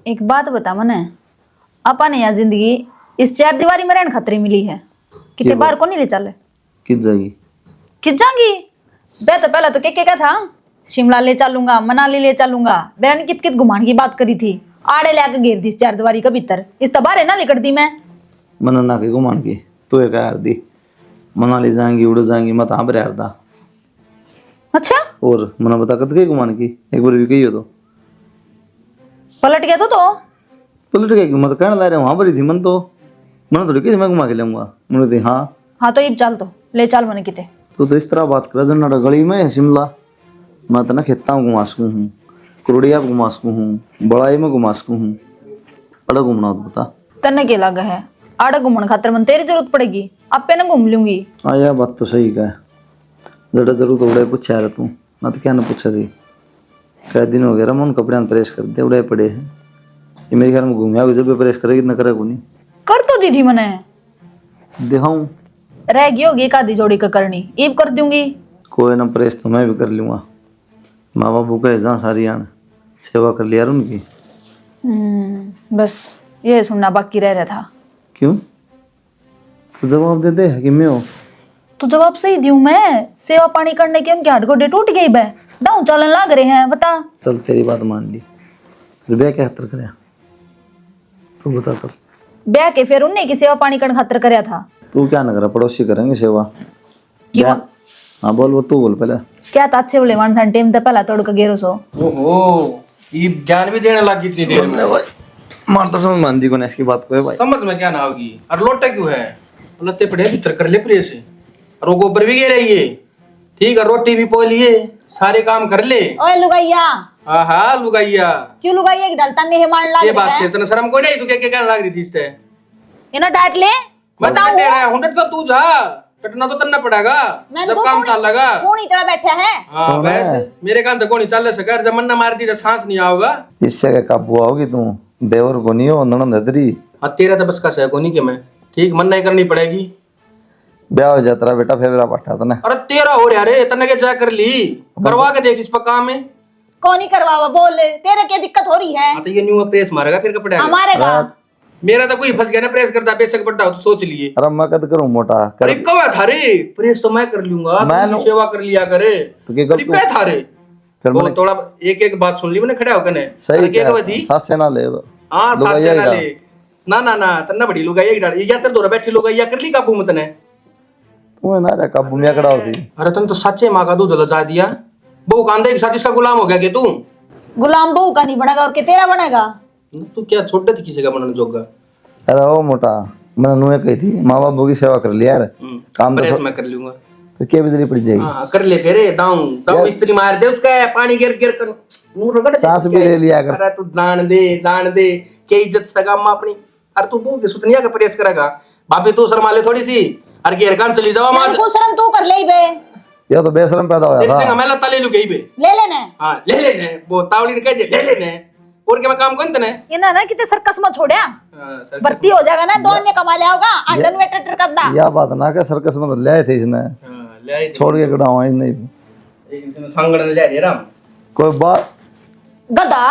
एक बात बता मने, अपन यहाँ जिंदगी इस चार दीवारी में रहने खतरे मिली है, कितने बार को नहीं ले चले कित जाएगी कित जाएंगी। बे तो पहले तो क्या था, शिमला ले चलूंगा, मनाली ले चलूंगा, बेरन कित कित घुमाने की बात करी थी, आड़े लेके घेर दी इस चार दीवारी के भीतर, इस तबारे ना लिकट दी मैं। मन ना के घुमान की तो एक यार दी मनाली जाएंगी उड़ जाएंगी मत हाँ यार दा। अच्छा और मना बता कद के घुमान की एक बार भी कही हो तो पलट गया तो पलट गई मत कहने ला रहे वहां पर ही थी मन तो मन थोड़ी कैसे मैं घुमा के लाऊंगा मन थी हाँ हाँ तो इब चल तो ले चल मने किते। तो इस तरह बात कर जन्ना गली में शिमला मैं तो ना खेता हूँ घुमा सकूँ हूँ कुरड़िया घुमा सकूँ हूँ बड़ाई में घुमा सकूँ हूँ अलग घूमना तो बता तन्ने के लगा है आड़े घूमने खातर मन तेरी जरूरत पड़ेगी, आपे ना घूम लूंगी। हाँ यार बात तो सही कह जड़ा जरूरत उड़े पूछा यार तू ना तो क्या ना पूछा थी कई दिन हो गया रमन कपड़े प्रेस कर दे उड़े पड़े हैं ये मेरे ख्याल में घूमे आगे जब प्रेस करेगी इतना करे को नहीं कर तो दी थी मने, दिखाऊं रह गई होगी एक आधी जोड़ी का करनी, ईब कर दूंगी। कोई ना प्रेस तो मैं भी कर लूँगा माँ बाबू का जहाँ सारी आन सेवा कर लिया उनकी। बस ये सुनना बाकी रह रहा था। क्यों तो जवाब दे दे कि मैं हो तो जवाब सही दूं मैं, सेवा पानी करने के उनके हाथ गोडे टूट गई बे, दाऊ चलन लाग रहे हैं बता। चल तेरी बात मान ली फिर ब्याह क्या खतर करे तू बता चल। ब्याह के फिर उन्ने की सेवा पानी करने खातर करया था। तू क्या ना करा पड़ोसी करेंगे सेवा क्यों? हाँ बोल वो तू बोल पहले क्या था अच्छे बोले मानसान टेम ते पहला तोड़ के गेरो सो। ओहो ये ज्ञान भी देने लगी इतनी देर में। मारता समझ मान दी को इसकी बात को है भाई समझ में क्या ना होगी और लोटा क्यों है लत्ते पड़े भीतर कर ले प्रेस और वो गोबर भी गे रही है ठीक है रोटी भी पो लिए सारे काम कर ले। ओए लुगाइया हाँ हाँ लुगाइया क्यों लुगाइया की डलता नहीं है मान लाग ये रहा बात है। तेरे शर्म को नहीं तू क्या क्या कहने लग रही थी इससे इन्हें डांट ले बताओ तेरा हुंडट तो तू जा कटना तो तन्ना पड़ेगा जब काम चल लगा कौन इतना बैठा है। हाँ वैसे मेरे कान तो कौन चल सके जब मन्ना मार दी तो सांस नहीं आओगा इससे क्या काबू आओगी तू देवर को नहीं हो ननद हदरी। हाँ तेरा तो बस का है को नहीं कि मैं ठीक मन्ना ही करनी पड़ेगी। ब्याह हो जाता बेटा फिर मेरा पट्टा था ना अरे तेरा हो रहा रे तन्ने के जा कर ली करवा के देख इस पर काम है। कौन ही करवावा बोल तेरे क्या दिक्कत हो रही है। हाँ तो ये न्यू प्रेस मारेगा फिर कपड़े हमारे का मेरा तो कोई फंस गया ना प्रेस करता बेशक बड्डा हो तो सोच लिए। अरे मैं कद करूं मोटा अरे कब था रे प्रेस तो मैं कर लूंगा तू सेवा कर लिया करे तो क्या अरे क्या था रे फिर वो थोड़ा एक एक बात सुन ली मैंने खड़ा होकर ने सही क्या कहा थी सास से ना ले दो हां सास से ना ले ना ना ना तन्ना बड़ी लुगाई एक डाल ये यात्रा दौरा बैठी लुगाई कर ली काबू मत ने तू ना रे काबू में कड़ा होती। अरे तुम तो सच्चे मां का दूध लजा दिया बहू कांदे के साथ इसका गुलाम हो गया कि तू गुलाम बहू का नहीं बनेगा और के तेरा बनेगा। तू क्या छोटे थी किसी का बनने जोगा। अरे ओ मोटा मैंने नुए कही थी माँ बाबू की सेवा कर लिया यार काम तो प्रेस मैं कर लूंगा फिर क्या बिजली पड़ जाएगी। हाँ कर ले फिर दाऊं दाऊं इस्त्री मार दे उसका पानी गिर गिर कर मुंह रगड़ दे सांस भी ले लिया कर। अरे तू जान दे क्या इज्जत सगा मां अपनी अरे तू बहू की सुतनिया का प्रेस करेगा भाभी तू शर्मा ले थोड़ी सी अरे गिर कान चली जावा मां को शर्म तू कर ले बे ये तो बेशरम पैदा होया तेरी था जगह मैं लता ले लू गई बे ले लेने। हां ले लेने वो तावड़ी ने कह ले लेने और क्या मैं काम कौन तने ये ना किते सर्कस में छोड़या हां सर भर्ती हो जाएगा ना दो ने कमा लिया होगा अंडन वे टटर कर दा। या बात ना के सर्कस में तो ले आए थे इसने हां ले आई छोड़ के कटावा ही नहीं एक दिन सांगड़ ने ले आई राम कोई बात गधा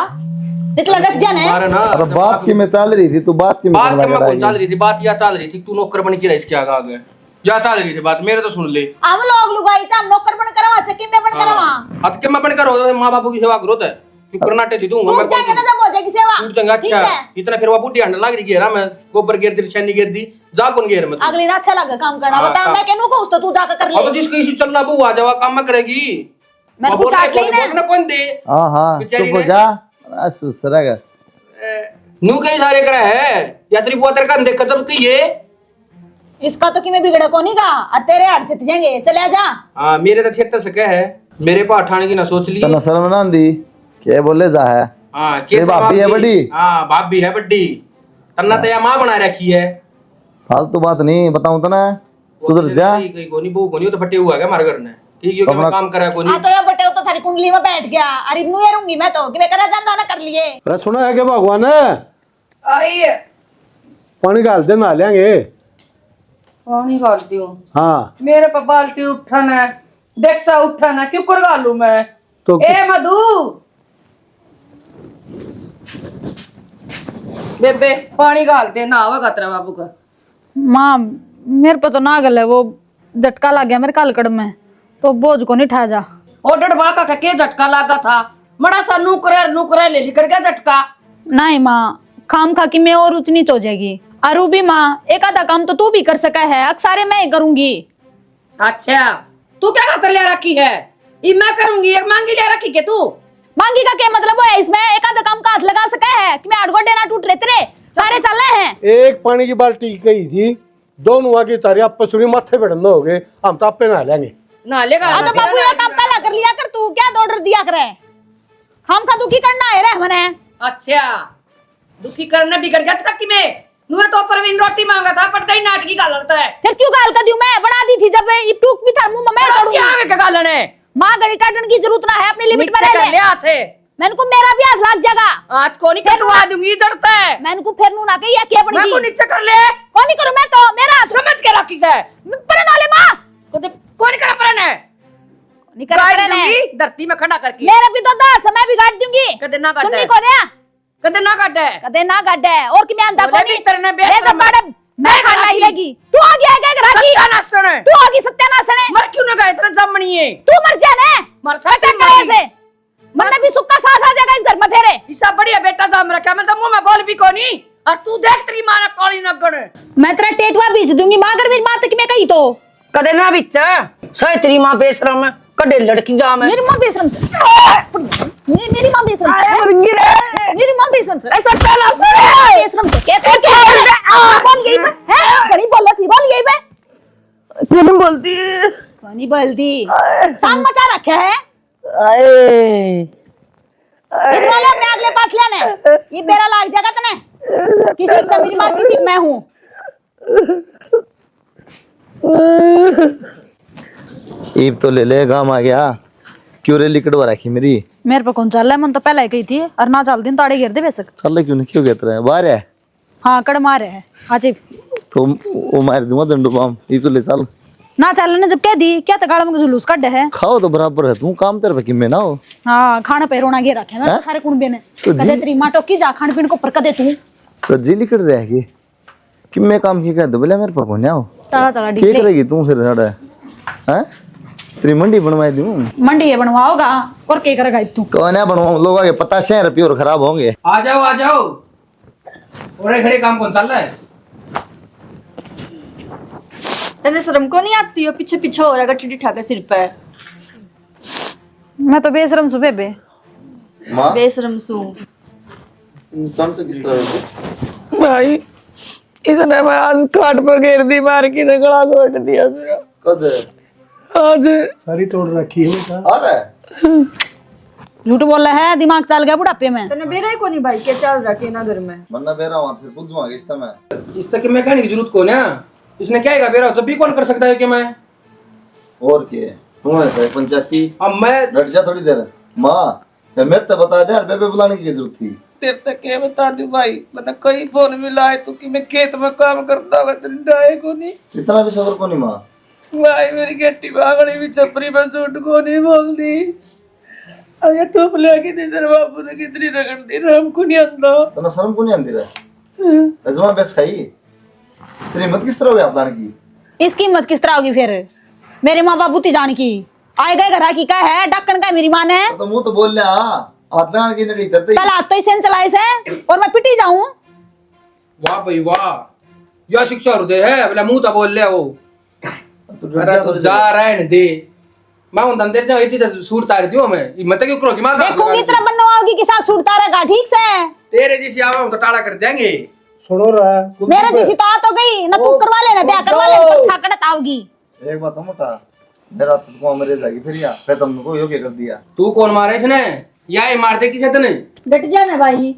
निचला डट जाने। मारे ना अरे बात की मैं चल रही थी तू बात की बात में कौन चल रही थी बात या चल रही थी तू नौकर बन के रही इसके आगे या चल रही थी बात मेरे तो सुन ले हम लोग लुगाई चा नौकर बन करवा चक्की में बन करवा हद के मैं बन कर मां बापू की सेवा करो तो क्यों कर्नाटे थी तू मैं टूट जाएगा ना जब हो जाएगी सेवा टूट जाएगा अच्छा इतना फिर वो बूटी हंड लग रही है मैं गोबर गिर दी छन्नी गिर दी जा कौन गिर मैं अगली ना अच्छा लगा काम करना बता मैं केनु को तो तू जाकर कर ले। अब जिसको इसी चलना बू आ जावा काम में करेगी मैं बोल काट रहा लेना है ना कौन दे हां हां बेचारी चुप हो ने। जा असुसरेगा नू कई सारे करा है यात्री बुआतर का देख जब कि ये इसका तो कि मैं बिगड़ा को नहीं का और तेरे हाथ जित जाएंगे चले जा। हां मेरे तो क्षेत्र से क्या है मेरे पे उठाने की ना सोच ली तना शर्म ना दी के बोले जा है हां ये भाभी है बड़ी हां भाभी है बड़ी तन्ना तो या मां बना रखी है फालतू बात नहीं बताऊं तना सुधर जा कोई कोनी बहू कोनी तो फटे हुआ है हमारे घर ने ठीक है कि मैं काम करा कोनी हां तो ये बटे तो थारी कुंडली में बैठ गया अरे इब्नू ये रहूंगी मैं तो कि मैं करा जानदा ना कर लिए। अरे सुना है क्या भगवान आई है पानी डाल दे ना लेंगे पानी डालती हूँ हाँ मेरे पे बाल्टी उठन है देखचा उठन है क्यों कर गालू मैं तो ए मधु बेबे पानी गाल दे ना आवेगा तेरा बाबू का। माँ मेरे पे तो नागल है, वो झटका लग गया मेरे कालकड़ में, तो बोझ को नहीं ठा जा। ओ डड़बा का के झटका लगा था, बड़ा सा नुकरे ले लिखड़ गया झटका। नहीं माँ, खाम खा की मैं और ऊंच नीच हो जाएगी। अरु भी माँ, एक आधा काम तो तू भी कर सका है, अक्सारे मैं ही करूंगी। अच्छा तू क्या खातर ले रखी है? ये मैं करूंगी, एक मांगी ले रखी के तू? मांगी का क्या मतलब है इसमें? एक आधा काम का हाथ लगा सका है कि मैं आठ गोडे ना टूट रहे तेरे सारे चल रहे हैं। एक पानी की बाल्टी गई थी, दोनों आगे तारी आप पसुरी माथे पे डंडो हो गए, हम तो आपे नहा लेंगे। ना लेगा हाँ तो बाबू ये काम पहला कर लिया कर, तू क्या ऑर्डर दिया करे? हम का दुखी करना है रे मने। अच्छा दुखी करने बिगड़ गया था कि मैं नुए तो परवीन रोटी मांगा था, पड़ता ही नाटकी का लड़ता है। फिर क्यों गाल कर दूं? मैं बना दी थी जब ये टूक भी था मुंह में, मैं रस्सी आगे के गालन है। मां गड़ी टाटन की जरूरत ना है, अपनी लिमिट में नीचे रह कर ले हाथ है। मैंने को मेरा भी हाथ लग जाएगा। हाथ को नहीं कटवा दूंगी, जड़ता है। मैंने को फिर नू ना के ये क्या बन मैं गई? को नीचे कर ले। कौन नहीं करूं मैं तो, मेरा हाथ समझ के रखी से परन वाले मां कौन नहीं करा परन है? नहीं कर काट परन है। दूंगी धरती में खड़ा करके। मेरा भी तो दांत समय भी काट दूंगी। कदे ना काटे। सुननी कौन है? कदे ना काटे। कदे ना काटे और कि मैं अंधा बोले कोनी भी तरने बेच रे रहा मैं। मैडम मैं खाना ही लगी। तू आ गया क्या करा की? सत्यानाश है। तू आ गई सत्यानाश है। मर क्यों ना गए तेरे जमनी है? तू मर जा ने। मर सटा करे से मरना भी सुक्का साथ आ जाएगा इस घर में फेरे। इससे बढ़िया बेटा जाम रखा, मैं तो मुंह में बोल भी कोनी। और तू देख तेरी मां ने काली नगण। मैं तेरा टेटवा बीच दूंगी मां, अगर मेरी मां तक मैं कही तो। कदे ना बिच सही तेरी मां बेशरम है, कदे लड़की जाम है। मेरी मां बेशरम से मेरी मां बेशरम से मेरी मां बेशरम से ऐसा चला से बेशरम से क्या कौन गई है? घड़ी बोल थी, बोल यही पे क्यों बोलती है? कौन बोलती? सांग मचा रखे है इधर वाला अपने अगले पास लेने, ये बेरा लाग जाएगा तने। किसी से मेरी मां, किसी मैं हूँ। ईब तो ले ले, गाम आ गया। क्यों रे लिकड़वा रखी मेरी? मेरे पे कौन चल रहा है? मन तो पहले ही कही थी और ना चल दिन ताड़े गिर दे बेसक। चल क्यों नहीं, क्यों कहता है बाहर है? हाँ कड़ मारे है हाजी तो वो मार दूंगा दंडू पाम। ईब तो ले चल ना चलने जब कह दी क्या तगाड़ में जुलूस कट है। खाओ तो बराबर है, तू काम तेरे पे किम्मे ना हो। हाँ खाने पे रोना गे रखे ना सारे कुंबे ने। तो कदे तेरी मां टोकी जा खान पीन को पर कदे तू तो जी लिकड़ रहेगी कि मैं काम की कर दो बोले मेरे पापा ने आओ ताड़ा ताड़ा ठीक डिग्गे रहेगी तू फिर साड़ा हैं? तेरी मंडी बनवाई दूं। मंडी ये बनवाओगा और क्या करेगा तू? कौन है बनवाऊं? लोग आगे पता शहर प्योर खराब होंगे। आ जाओ आ जाओ। और खड़े काम कौन चल रहा है? तेरे शर्म को नहीं आती हो? पीछे पीछे हो रहा टिटी ठाके सिर पे। मैं तो बेशरम सु बेबे। मां बेशरम सू कौन से किस तरह भाई इसने मैं आज काट पर घेर दी, मार के गला घोट दिया मेरा। कद आज सारी तोड़ रखी है बेटा। आ रहा है झूठ बोल रहा है, दिमाग चल गया बुढ़ापे में। तने बेरा को नहीं भाई, क्या चल रहा के ना घर में? मन्ना बेरा वहां फिर पूछ दूंगा इस समय। इस तक मैं कहने की जरूरत कौन है? इसने क्या है बेरा तो भी कौन कर सकता है कि मैं? और के तुम्हारे पंचायती अब मैं डट जा थोड़ी देर। मां मेरे तो बता दे यार, बेबे बुलाने की जरूरत थी। तेरे तक क्या बता दूं भाई, मैंने कई फोन मिला है तो कि मैं खेत में काम करता होगा, तेरे डाए को नहीं इतना भी सबर को नहीं मां। भाई मेरी गट्टी बागड़ी भी छपरी में झूठ को नहीं बोल दी। अरे टोप लेके दे तेरे बापू ने कितनी रगड़ दी, राम को नहीं आंदा। तना शर्म को नहीं आंदी रे? अजमा बेस खाई तेरी हिम्मत किस तरह हुई हाथ लाने की? इसकी हिम्मत किस तरह होगी फिर? मेरे माँ बाप बुद्धि जान की आए गए घर की क्या है, डक्कन का मेरी माँ ने। तो मुंह तो बोल ले हाथ लाने की नहीं करते। कल हाथ तो इसे चलाए से और मैं पिटी जाऊं। वाह भाई वाह, यह शिक्षा हृदय है बोला मुंह तो बोल ले वो। तू डट अरे जा तू थोड़ी जा देर। रहने दे, मैं उन अंदर जाऊं इतनी तो सूट तार दियो मैं मत क्यों करो कि मां देखूंगी तरह बनना आओगी के साथ छूटता रहेगा ठीक से। तेरे जैसी आवा तो टाड़ा कर देंगे। सुनो रहा मेरा जैसी तो आ तो गई ना, तू करवा लेना ब्याह करवा लेना तो ठाकड़त आओगी। एक बात मोटा मेरा तुमको मरे जाएगी फिर या फिर तुमको योग्य कर दिया। तू कौन मारे इसने? या ही मार दे किसे तने? डट जाना भाई,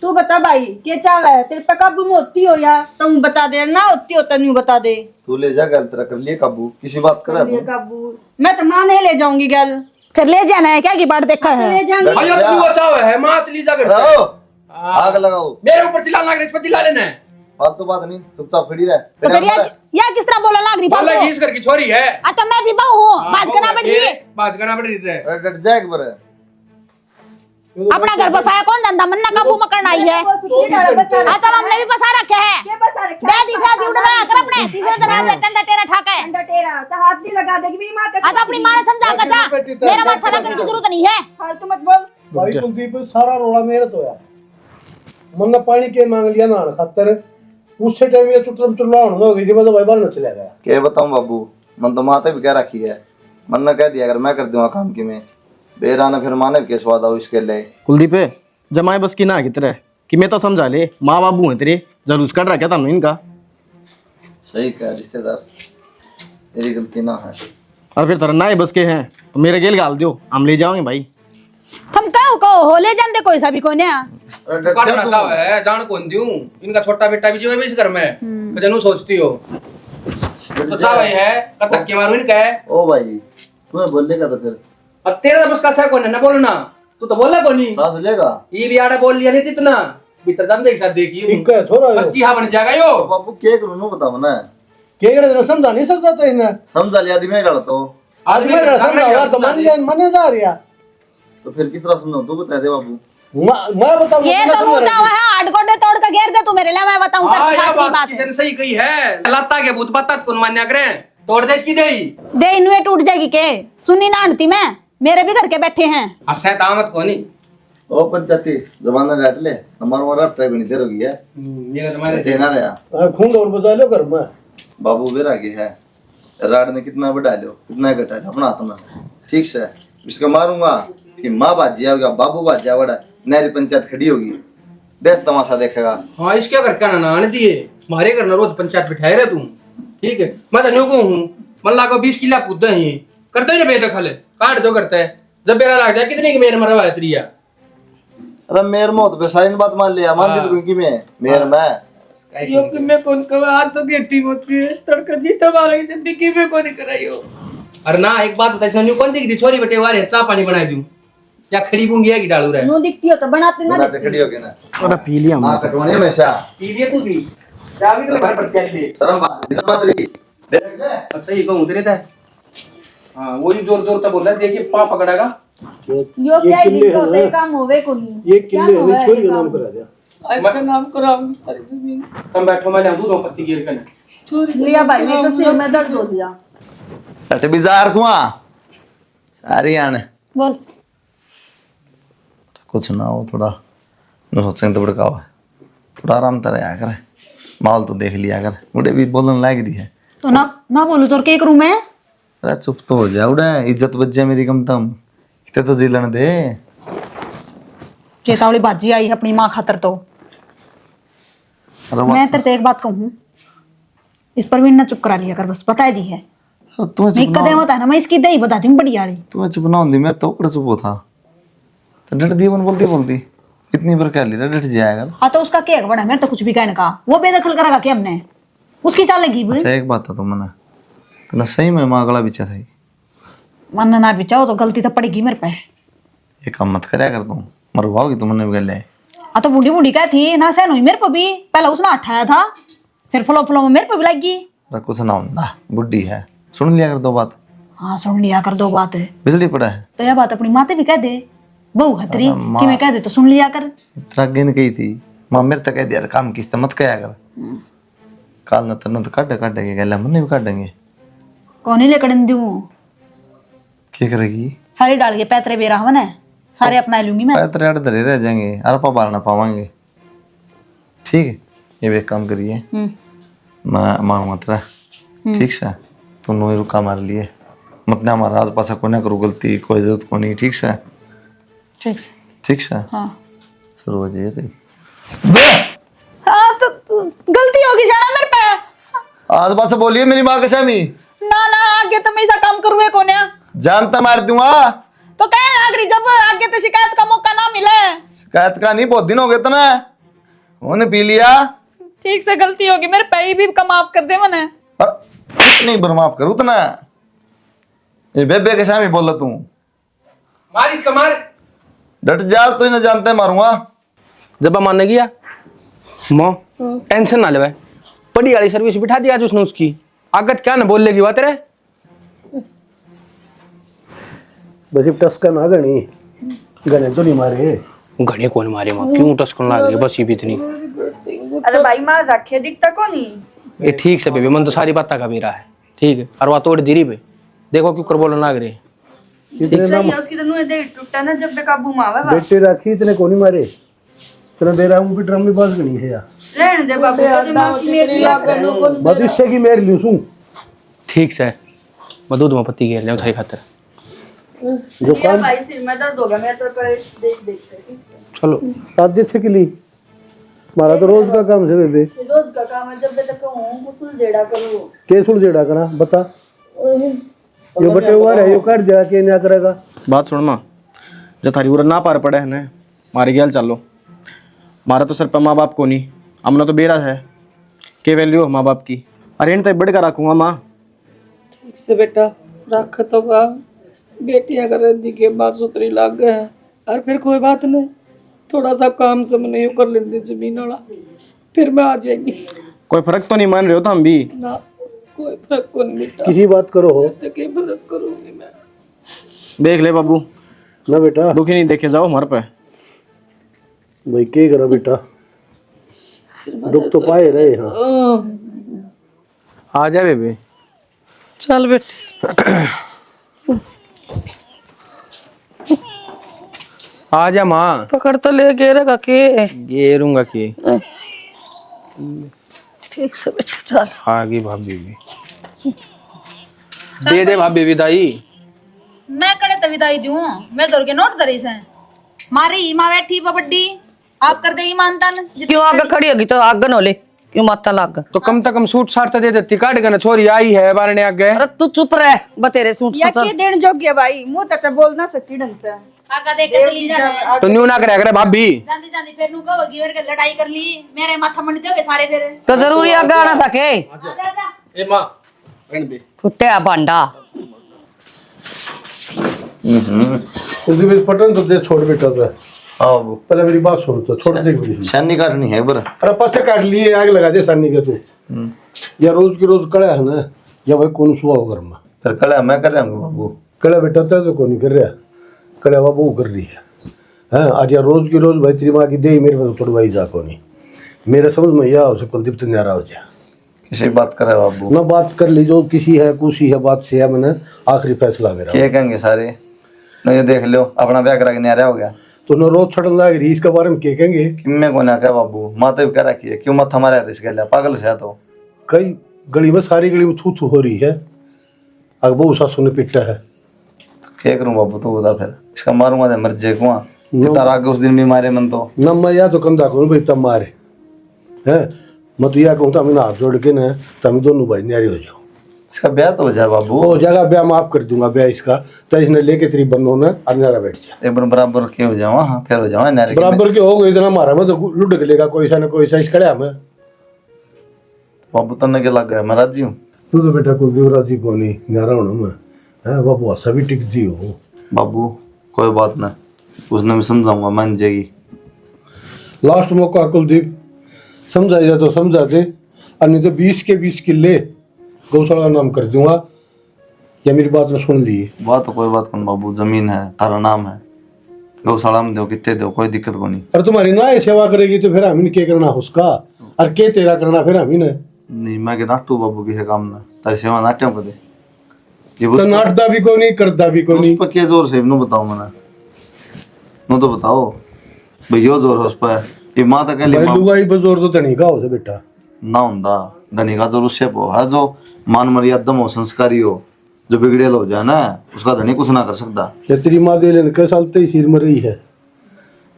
तू बता भाई क्या चाह है तेरे पे? काबू में होती हो या तुम बता दे, ना होती हो तन्यू बता दे। तू ले जा गल तेरा कर लिए काबू, किसी बात करे ये तू। काबू मैं तो मां नहीं ले जाऊंगी गल। फिर ले जाना है क्या की बात देखा है? ले जाऊंगी। भाई तू अच्छा है मां चली जा कर रहो आग लगाओ मेरे ऊपर चिल्लाना लग रहा है, इस पर चिल्ला लेना है। फालतू बात नहीं, चुपचाप खड़ी रह। तो फिर या किस तरह बोला लाग रही बोला फालतू? घीस करके छोरी है। आ तो मैं भी बहू हूँ, बात करना पड़ रही है। बात करना पड़ रही है। डट जा एक बार। अपना घर बसाया कौन धंधा मन्ना काबू में करना आई है। हाँ तो हमने भी बसा रखे हैं। दादी दादी उड़ रहा कर अपने तीसरे दिन आज डंडा टेरा ठाके हाथ भी लगा देगी मेरी माँ हाँ तो अपनी माँ ने समझा कचा मेरा माथा लगने की जरूरत नहीं है। फालतू मत बोल। भाई कुलदीप सारा रोड़ा मेहनत होया मन पानी के मांग लिया ना खातर उससे टाइम ये चुटलम चुटलाउन हो गई थी। मैं तो भाई बाहर न चला गया। क्या बताऊं बाबू, मन तो माते भी क्या रखी है। मन ने कह दिया अगर मैं कर दूंगा काम की में बेरा ने फिर माने के स्वाद आओ इसके लिए। कुलदीप जमाए बस की ना की तरह कि मैं तो समझा ले माँ बाबू हैं तेरे जरूर कर रखा था इनका। सही कहा रिश्तेदार, तेरी गलती ना है। और फिर तरह ना ही बस के हैं तो मेरे गेल गाल दियो हम ले जाओगे भाई। तुम कहो हो ले जान दे कोई सा भी कोने काटना चाव है जान कौन दूं इनका छोटा बेटा भी जो है इस घर में जनू सोचती हो तो चाव है कथा के मारू इनका है। ओ भाई तुम्हें बोलेगा तो फिर और तेरा बस का कौन है ना बोलना तू तो बोला कोनी सांस लेगा। ये भी आड़ा बोल लिया नहीं इतना भीतर जान दे साथ देखिए ठीक है थोड़ा यो। बच्ची हा बन जाएगा यो। तो बाबू क्या करूं नो बताओ ना के करे समझा नहीं सकता तो इन्हें समझा लिया आदमी गलत हो आदमी मैं समझा तो मन जान मने जा रहा तो फिर किस तरह समझाऊं तू बता दे बाबू। मैं बताऊं ये तो ऊंचा हुआ है आठ गोडे तोड़ के घेर दे तू मेरे लिए मैं बताऊं तेरे को सच की बात किसी ने सही कही है लाता के भूत पत्ता कौन मान्या करे तोड़ दे इसकी देई दे इनवे टूट जाएगी के सुनी ना आंटी मैं मेरे भी घर के बैठे हैं असै दामत कोनी ओ पंचायती जमाना डाट ले हमारा वाला ट्राई बनी देर हो गई है ये तुम्हारे देना रहा खून और बजा लो घर में। बाबू बेरा के है राड ने कितना बढ़ा लो कितना घटा लो अपना हाथ में ठीक से इसको मारूंगा कि माँ बाजी आएगा बाबू बाजी आएगा नहरी पंचायत खड़ी होगी देश तमाशा देखेगा। हाँ इसके घर का ना आने दिए मारे घर रोज पंचायत बिठाए रहे तुम ठीक है मैं तो न्यू हूँ मन लागो 20 किला कूद ही करते ही बेदखल है काट दो करता है जब बेरा लग जाए कितने की मेरे मरवा है त्रिया। अरे मेर मौत पे साइन बात मान लिया मान दी तो मैं मेर में यो कि मैं कौन कवा आज तो गेटी मोची है तड़का जीता मारे जब की मैं कौन करायो। अरे ना एक बात बताई न्यू कौन दिखती छोरी बेटे वारे चाय पानी बनाई दूं या खड़ी बूंगी है कि डालू रहे नो दिखती हो तो बनाते ना बनाते खड़ी होगी ना अरे पी लिया ना कटवाने हमेशा पी लिए तू भी चाबी तो घर पर क्या ले शर्म बात इधर मत रही देख ले अच्छा ये कहूं तेरे था हां वो ही जोर जोर तक बोल रहा देखिए पांव पकड़ेगा यो क्या ही तो होते काम होवे को नहीं ये किले हमें छोरी का नाम करा दिया। इसका नाम कराऊंगी सारी जमीन तुम बैठो मैं ले दूं दो पत्ती गिर के छोरी लिया भाई मैं तो सिर में दर्द हो लिया। अट बिजार कुआ सारी आने बोल कुछ ना हो थोड़ा न सोचें तो भड़काओ थोड़ा आराम तरह आ कर माहौल तो देख लिया कर मुझे भी बोलने लग रही है तो ना बोलू तो के करूं मैं। अरे चुप तो हो जा उड़ा इज्जत बच जाए मेरी कम तम इतने तो जिलन दे चेतावली बाजी आई है अपनी माँ खातर तो अरे मैं तेरे एक बात कहूँ इस पर भी ना चुप करा लिया कर बस बता दी है तुम्हें नहीं चुप कदे होता है ना मैं इसकी दही बताती हूँ बड़ी वाली। तुम्हें चुप ना होती मेरे तो ऊपर चुप हो था तो डट दी बन बोलती बोलती इतनी बार कह ली डट जाएगा। हाँ तो उसका क्या बड़ा मेरे तो कुछ भी कहने का वो बेदखल करेगा क्या हमने उसकी चाल लगी अच्छा एक बात था तुमने तो ना सही में माँ गला बिचा सही मन ना बिचाओ तो गलती तो पड़ेगी मेरे पे। ये काम मत कराया कर तुम मरवाओगी तुमने भी गले। हाँ तो बूढ़ी बूढ़ी क्या थी ना सहन हुई मेरे पे भी पहले उसने उठाया था फिर फलो फलो में मेरे पे भी लगी। अरे कुछ ना होता बुढ़ी है सुन लिया कर दो बात। हाँ सुन लिया कर दो बात है बिजली पड़ा है तो यह बात अपनी माते भी कह दे बहु खतरी कि मैं कह दे तो सुन लिया कर। गिन गई थी माँ मेरे तक कह दिया काम किस मत कया कर काल न तरन तो काटेंगे गला मन्ने भी काटेंगे कौन ही लेकर दूं क्या करेगी सारी डाल के पैतरे बेरा हवन है सारे अपना लूंगी मैं। पैतरे आड़े धरे रह जाएंगे अरपा बार ना पावांगे ठीक है ये भी एक काम करिए मैं मार मत रहा ठीक से तुम नो रुका मार लिए मत ना हमारा आस पास को ना करो गलती कोई जरूरत को नहीं ठीक से ठीक से हाँ शुरू हो जाइए तो हाँ तो गलती होगी शाना मेरे पे आज बात से बोलिए मेरी माँ के सामी ना ना आगे तो मैं ऐसा काम करूँ कौन है जानता मार दूंगा तो कह नागरी जब आगे तो शिकायत का मौका ना मिले। शिकायत का नहीं बहुत दिन हो गए तना उन्हें पी लिया ठीक से गलती होगी मेरे पे भी का माफ कर दे मने। नहीं बर माफ करूँ तना ये बेबे के सामी बोल तू मार इसका मार डट जा तो इन्हें जानते मारूंगा जब मानने गया मो टेंशन ना ले बड़ी वाली सर्विस बिठा दिया आज उसने उसकी आगत क्या ना बोल लेगी बात रे बस टस्का ना गणी गने तो नहीं मारे। घने कौन मारे माँ, क्यों टसकन लाग रही है बस ये भी इतनी। अरे भाई मार रखे दिखता को नहीं। ये ठीक से बेबी, मन तो सारी बात का भी रहा है, ठीक है। और वह तोड़ धीरे पे देखो क्यों कर बोलने लाग रहे। इतने ना सही है, उसकी तो मुंह दे टूटा ना जब बेकाबू मावे बा। बेटे राखी इतने को नहीं मारे। तेरा बेरा हूं भी ड्रम में बस गनी है यार। रहने दे बाबू का दिमाग की मेरी बस इससे की मेरी लूसू ठीक से मैं दूध में पत्ती घेर ले थारी खातर। जो ये भाई सिर में दर्द होगा मैं तो पर देख के चलो शादी से के लिए मारा तो रोज का काम से बेबे। रोज का काम है, जब तक कहूं कुछ जेड़ा करो। के सुन जेड़ा करा बता। यो बटे हुआ है, यो काट जा के क्या करेगा। बात सुन माँ, जब थारी उर ना पार पड़े है ना, मारे गया चलो। मारा तो सर पर माँ बाप को नहीं, हमने तो बेरा है के वैल्यू माँ बाप की। अरे इन तक बढ़ कर रखूंगा माँ। ठीक से बेटा रख तो का, बेटी अगर दी के बात सुतरी लाग गए है और फिर कोई बात नहीं, थोड़ा सा काम से मैंने यूँ कर लेती जमीन वाला, फिर मैं आ जाएंगी कोई फर्क तो नहीं मान रहे हो तो हम भी। ना। कोई फर्क को नहीं बेटा, किसी बात करो हो तो क्या फर्क करूंगी मैं। देख ले बाबू, ना बेटा। दुखी नहीं देखे जाओ हमारे पे। भाई क्या करा बेटा, दुख तो पाए रहे। हाँ आ जा बेबी। चल बेटी आ जा माँ। पकड़ तो ले घेरेगा के घेरूंगा कि ठीक से बेटा चल। आ गई भाभी भी। दे भाभी विदाई। मैं कड़े तभी दाई दूं, मैं दौड़ के नोट दरी से मारी माँ बैठी बड्डी आप कर देगी मानतन। क्यों आगे खड़ी होगी तो आगन होले, क्यों माता लाग। तो कम से कम सूट साट तो दे देती, काट के ना छोरी आई है बारने आगे। अरे तू चुप रह, बतेरे सूट या के देन जोग्य भाई, मुंह तक बोल ना सकती ढंग से। आका देख के चली जाने तो न्यू ना करे करे भाभी। जांदी जांदी फिर नु कहोगी मेरे के लड़ाई कर ली, मेरे माथा मंड जाओगे सारे फिर। तो जरूरी आगे आना था के ए माँ रहने दे। फुट्टे भांडा। उसी में पटन तो दे छोड़ बेटा तो। हाँ बाबू, पहले मेरी बात सुन तो छोड़ दे मेरी। छन्नी काटनी है बर। अरे पत्थर काट लिए आग लगा दे सानी के तू। या रोज की रोज कड़ा है ना, या भाई कौन सुहा हो घर में। फिर कल मैं कर रहा हूँ बाबू। कड़ा बेटा तो कौन नहीं कर रहा, कड़ा बाबू कर रही है। हाँ आज या रोज की रोज भाई तेरी माँ की दे मेरे में तो थोड़ा जा को नहीं, मेरे समझ में यह उसे कुलदीप तो न्यारा हो जाए। किसी बात करे बाबू ना बात कर ली जो किसी है कुछ है बात से है, मैंने आखिरी फैसला मेरा। क्या कहेंगे सारे ना, ये देख लो अपना ब्याह करा के न्यारा हो गया। तो न रोज छड़न लग रही, इसके बारे में क्या कहेंगे। कि मैं को ना क्या बाबू, माता भी करा की क्यों मत हमारे रिश्क गया पागल से है तो। कई गली में सारी गली में थू थू हो रही है, अब वो सासू ने पिटा है। क्या करूं बाबू तो बता, फिर इसका मारूंगा तो मर जाए कुआं। तारा आगे उस दिन भी मारे मन तो न मैं या तो कंधा करूँ भाई तब मारे है, मैं तो यह कहूँ तो हाथ जोड़ के ना तुम दोनों भाई न्यारे हो जाओ। इसका ब्याह तो हो जाए बाबू। हो जाएगा ब्याह, माफ कर दूंगा ब्याह इसका। तो इसने लेके तेरी बंदों ने और न्यारा बैठ जा एक बार बराबर के हो जाओ। हाँ फिर हो जाओ न्यारे के। बराबर के हो गए इतना मारा मैं तो लुट के लेगा कोई सा ना कोई सा इस कड़िया में। बाबू तन्ने के लग गया, मैं राजी हूँ। तू तो बेटा कोई देवराज जी को नहीं न्यारा होना मैं है बाबू, हसा भी टिक दी हो। बाबू कोई बात ना, उसने भी समझाऊंगा, मान जाएगी। लास्ट मौका कुलदीप, समझा जा तो समझा दे, और नहीं तो 20 के 20 किले गौशाला का नाम कर दूंगा। या मेरी बात ने सुन ली। बात तो कोई बात कौन बाबू, जमीन है तारा नाम है, गौशाला में दो कितने दो कोई दिक्कत को नहीं। और तुम्हारी ना ये सेवा करेगी तो फिर हमीन क्या करना उसका, और के तेरा करना फिर हमीन है। नहीं मैं के नाटू बाबू की है काम ना, तारी सेवा नाट्यों को दे। ये तो नाटता भी को नहीं करता भी को नहीं। उस पर क्या जोर से नु बताओ मैंने, नु तो बताओ भाई यो जोर है उस पर। ये माँ तो कहली भाई लुगाई बजोर तो धनी का हो से बेटा ना हुंदा, धनी का जोर उससे पो है जो मान मर्यादम हो, संस्कारी हो, जो बिगड़ेल हो जाए ना उसका धनी कुछ ना कर सकता। ये तेरी माँ दे लेने के साल तेई सिर में रही है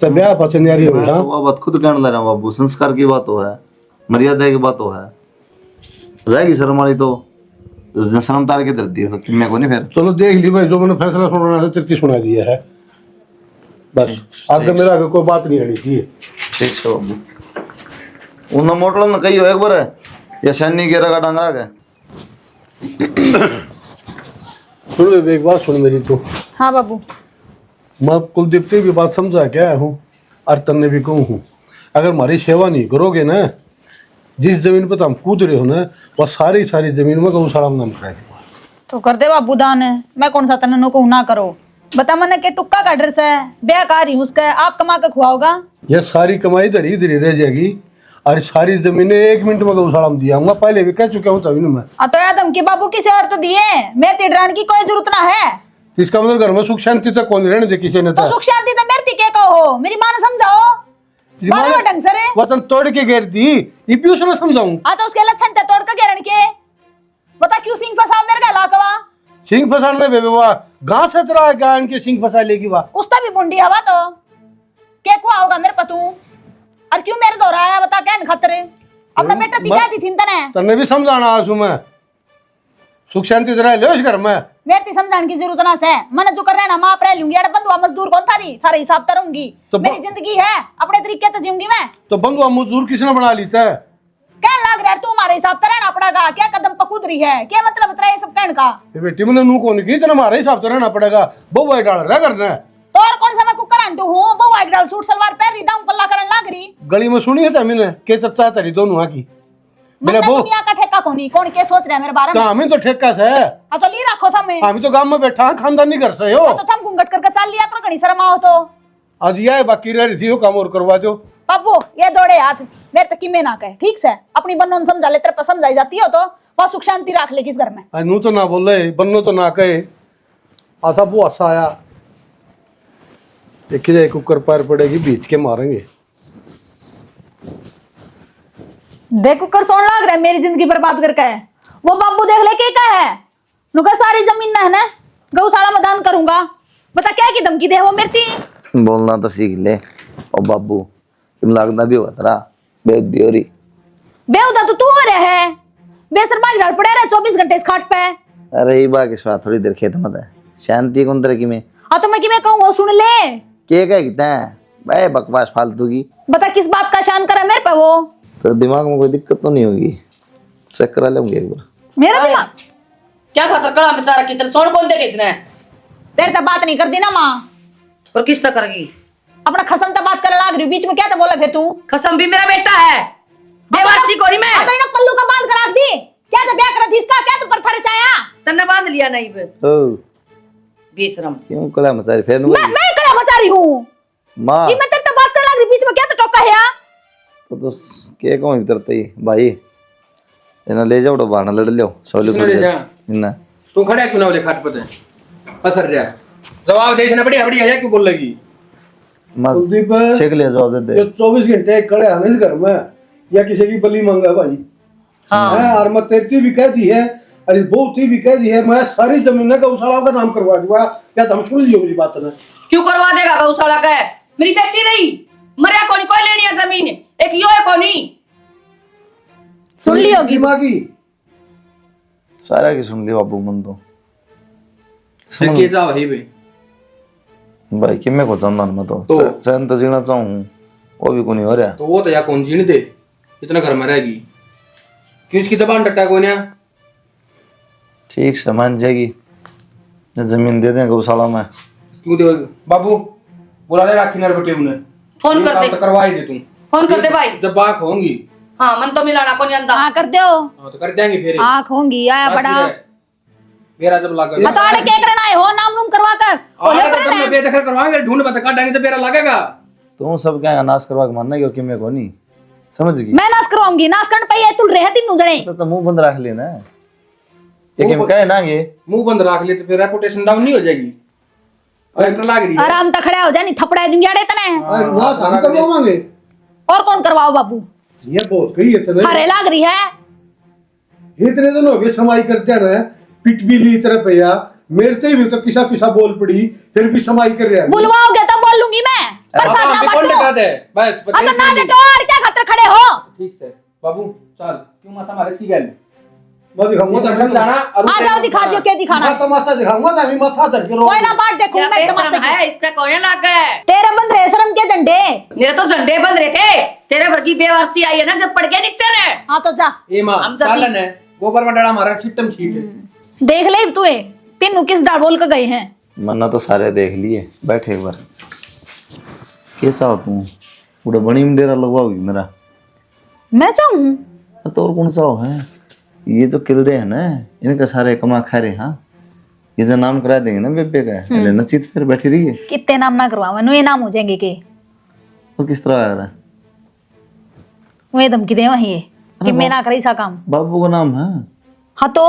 तो ब्याह पाछे न्यारी हो मैं गया। तो वो बात खुद कहने लगा बाबू, संस्कार की बात हो है, मर्यादा की बात हो है, रहेगी शर्म वाली तो शर्म तार के धरती है कि मैं को नहीं। फिर चलो देख ली भाई, जो मैंने फैसला सुनाना था तेरी सुना दिया है बस, आगे मेरा आगे कोई बात नहीं आनी चाहिए। ठीक है बाबू, उन मोटल न कही हो एक बार या सैनी गेरा का डांगरा के। सुन एक बात सुन मेरी तो, हाँ बाबू मैं कुलदीप की भी बात समझा के आया हूँ और तन्ने भी कहूँ हूँ, अगर हमारी सेवा नहीं करोगे ना, जिस जमीन पर तुम कूद रहे हो ना वह सारी सारी जमीन में गौशाला में नाम कराए दूंगा। तो कर दे बाबू दान है, मैं कौन सा तन्नू को ना करो। बता मन के टुक्का का ड्रेस है, ब्याह का रही हूँ उसका, आप कमा के खुआओगा। ये सारी कमाई धरी धरी रह जाएगी और सारी जमीनें 1 मिनट में गौशाला में दिया पहले भी कह चुका हूँ तभी ना मैं। तो याद हम के बाबू किसी और तो दिए, मेरे तिडरान की कोई जरूरत ना है। तो इसका मतलब घर में सुख शांति तक कौन रहने दे किसी ने तो सुख शांति तो मेरे के कहो, मेरी माँ ने समझाओ। बारह ढंग से रे वतन तोड़ के घेर दी, ये भी उसने समझाऊं। तो उसके लक्षण थे तोड़ के घेरन के। बता क्यों सिंह फसा मेरे का लाकवा। सिंह फसाने दे बेबे वाह, गांव से तरह गाय इनके सिंह फसा लेगी वाह। उसका भी बुंडी हवा तो क्या को आओगा मेरे पतू और क्यों मेरे दौरा आया बता क्या खतरे अपना बेटा दिखा दी थी तने। तन्ने भी समझाना आसू मैं सुख शांति तरह ले इस घर में। मेरे ती समझाने की जरूरत ना से, मन जो कर रहा ना मां रह लूंगी, अरे बंधुआ मजदूर कौन थारी थारे हिसाब तरूंगी। तो मेरी जिंदगी है अपने तरीके से जीऊंगी मैं। तो बंधुआ मजदूर किसने बना लीता है? क्या लग रहा है तू हमारे हिसाब से रहना पड़ेगा, क्या कदम पकूद रही है, क्या मतलब बता ये सब कहने का। ये बेटी मैंने नू कौन की इतना हमारे हिसाब से रहना पड़ेगा, बहु डाल रहा करना है। तो और कौन सा मैं कुकर अंटू हूं, वो वाइट डाल सूट सलवार पहन रही दाऊं पल्ला करन लाग रही। गली में सुनी है था मैंने के सच्चा तरी दोनों की मैंने दुनिया का ठेका कोनी, कौन क्या सोच रहा है मेरे बारे में। हमें तो ठेका से है, तो ली रखो था मैं, हम तो गांव में बैठा खानदानी कर रहे हो। तो थम घूंघट करके चल लिया करो, घनी शर्म आओ तो। आज ये बाकी रह रही थी वो काम और करवा दो। बाबू ये दौड़े हाथ मेरे तक में ना कहे, ठीक से अपनी बन्नों ने समझा ले, तेरे पर समझाई जाती हो तो वह सुख शांति रख ले किस घर में। आज नू तो ना बोले बन्नो तो ना कहे, आशा वो आशा आया देखिए जाए कुकर पैर पड़ेगी बीच के मारेंगे। देखो कर सोन लाग रहा है मेरी जिंदगी बर्बाद करके है। वो बाबू देख ले क्या है, नुका सारी जमीन है ना गौशाला में दान करूंगा। बता क्या की धमकी दे वो मेरी थी। बोलना तो सीख ले। और बाबू तुम लगता भी हुआ तेरा बेइज्जती हो रही। बेहुदा तो तू हो रहा है, बेशर्मा की डाल पड़े रहा 24 घंटे इस खाट पे। अरे ये बात के स्वाद थोड़ी देर खेत मत है शांति कौन तरह की में। तो मैं कि मैं कहूँ वो सुन ले। के क्या कहता है भाई बकवास फालतू की। बता किस बात का शान करा मेरे पे वो। तो दिमाग में कोई दिक्कत तो नहीं होगी, चेक करा लेंगे एक बार। मेरा दिमाग क्या खातर कड़ा बेचारा की तरह सोन कौन देगा इसने? तेरे तक बात नहीं करती ना माँ, और किस तरह करेगी? अपना खसम तक बात करने लग रही, बीच में क्या तो बोला फिर तू। कसम भी मेरा बेटा है, बेवासी कोरी में। तो इन्हें पल्लू का बांध कर रख दी, क्या तो ब्याह करा थी इसका, क्या तो परथारे चाया। तन्ने बांध लिया नहीं बे ओ बेशरम। क्यों कला मचा रही फिर मैं कला मचा रही हूँ माँ। ये मैं तेरे तक बात करने लग रही, बीच में क्या तो टोका है। तो के कौन उतरते ही भाई इन्हें ले जाओ बहाना लड़ लो सोलू किसने ले जा? इन्हें तू खड़ा क्यों ना बोले खाट पते असर रहा जवाब दे देना बढ़िया बढ़िया क्यों बोल लगी। मत कुलदीप छेक लिया जवाब दे ये 24 घंटे खड़े आने इस घर में या किसी की बलि मांगा भाई। हाँ और मैं तेरती भी कह दी है, अरे बहुत ही भी कह दी है, मैं सारी जमीन गौशाला का नाम करवा दूंगा। क्या तुम सुन लियो मेरी बात ना? क्यों करवा देगा गौशाला का? मेरी बेटी नहीं मरिया कोनी कोई लेनी है जमीन, एक यो है कोनी। सुन ली होगी माँ की सारा की सुन ली बाबू मन तो फिर के जाओ ही बे भाई कि मैं को चाहता मैं तो सहन तो जीना चाहूँ वो भी को नहीं हो रहा। तो वो तो या कौन जीने दे इतना घर में रहेगी क्यों इसकी जबान टट्टा को ना। ठीक से मान जाएगी जमीन दे दें गौशाला में। क्यों दे बाबू बुला ले राखी नर बटे उन्हें फोन कर दे, तो करवा ही दे तुम फोन कर दे भाई। जब बात होंगी हाँ मन तो मिलाना कोनी अंदा। हाँ कर दो, हाँ तो कर देंगे फिर आँख होंगी आया बड़ा। मेरा जब लगा तो आड़े क्या करना है हो, नाम नूम करवा कर बोले तो करना तुमने है। बेदखल करवाएंगे ढूंढ पता काटेंगे तो मेरा लगेगा। तुम सब क्या नाश करवा के मानना क्योंकि मैं को नहीं समझ गई। मैं नाश करवाऊंगी, नाश करने पे तू रह तीनों जने। तो मुंह बंद रख लेना ये क्या है ना ये मुंह बंद रख ले तो फिर रेपुटेशन डाउन नहीं हो जाएगी। कलेक्टर लाग रही है आराम तक खड़ा हो जा, नहीं थपड़ा दूंगी आड़े तने। ना हम करवावांगे। और कौन करवाओ बाबू, ये बहुत कही इतने हरे लाग रही है। इतने दिन हो गए समाई करते ना, पिट भी ली तरफ भैया मेरे से भी तो किसा किसा बोल पड़ी, फिर भी समाई कर रहे हैं। बुलवाओगे तो बोल लूंगी मैं, पर साथ ना कौन बटो। टका दे बस अब तो ना डटो और क्या खतरे खड़े हो। ठीक से बाबू चल क्यों माथा मारे सी गल मैं दिखाऊंगा समझाना और आ जाओ दिखा दियो क्या दिखाना। मैं तमाशा दिखाऊंगा ना, अभी माथा धर के रो। कोई ना बात देखूं मैं तमाशे की। है इसका कौन लग है? तेरे बंद रहे शर्म के झंडे। मेरे तो झंडे बंद रहे थे, तेरे वर्गी बेवारसी आई है ना जब पड़ गया नीचे ने। हाँ तो जा ए मां हम जाती- चालन है गोबर मंडड़ा हमारा छिटम छीट है। देख ले तू, तीनों किस डाल बोल के गए हैं। मन्ना तो सारे देख लिए बैठे एक बार क्या चाहो तू पूरा बनी में डेरा लगवाओगी मेरा। मैं चाहूँ तो और कौन सा है ये जो किल रहे हैं ना इनका सारे कमा खा रहे। हाँ ये जो नाम करा देंगे ना बेबे का पहले नसीब फिर बैठी रही है। कितने नाम ना करवावे नु ये नाम हो जाएंगे के तो किस तरह आ रहा है? वे धमकी दे वही कि मैं ना करे ऐसा काम। बाबू का नाम है हाँ तो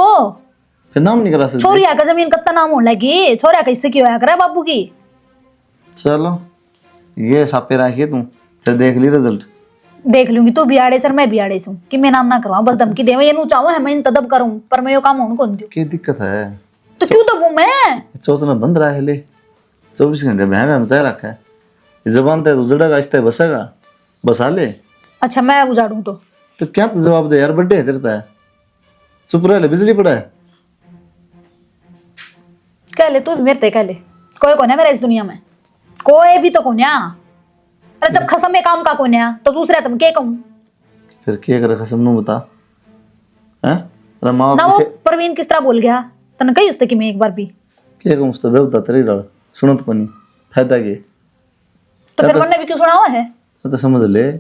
फिर नाम नहीं करा सकते। छोरिया का जमीन कितना नाम होने लगी, छोरिया कैसे की होया करे बाबू की। चलो ये छापे रखिए तुम, फिर देख ली रिजल्ट। देख लूंगी, तू भी आड़े सर मैं भी आड़े सू कि मैं नाम ना करवाऊं, बस धमकी देवे ये नु चाहूं है मैं तदब करूं, पर मैं यो काम होने कौन दूं। क्या दिक्कत है? तो क्यों दबूं मैं? सोचना बंद रहा है ले 24 घंटे बहम बहम चाह रखा है। ये जबान तो उजड़ेगा आहिस्ता बसेगा, बसा ले। अच्छा मैं उजाड़ूं तो क्या तो जवाब दे यार, बर्थडे है तेरा है, चुप रह ले, बिजली पड़ा है। कह ले तू भी मेरे ते कह ले, कोई कोने मेरा इस दुनिया में, कोई भी तो कोन्या। अरे जब खसम में काम का कोन्या तो दूसरे तुम के कहूं। फिर क्या करे कसम नु बता हैं? अरे माँ ना वो किसे प्रवीण किस तरह बोल गया तने कही उसते कि मैं एक बार भी क्या कहूँ उससे बेवता तेरी डाल सुनो तो पनी फायदा के तो फिर मैंने भी क्यों सुना हुआ है। तो समझ ले,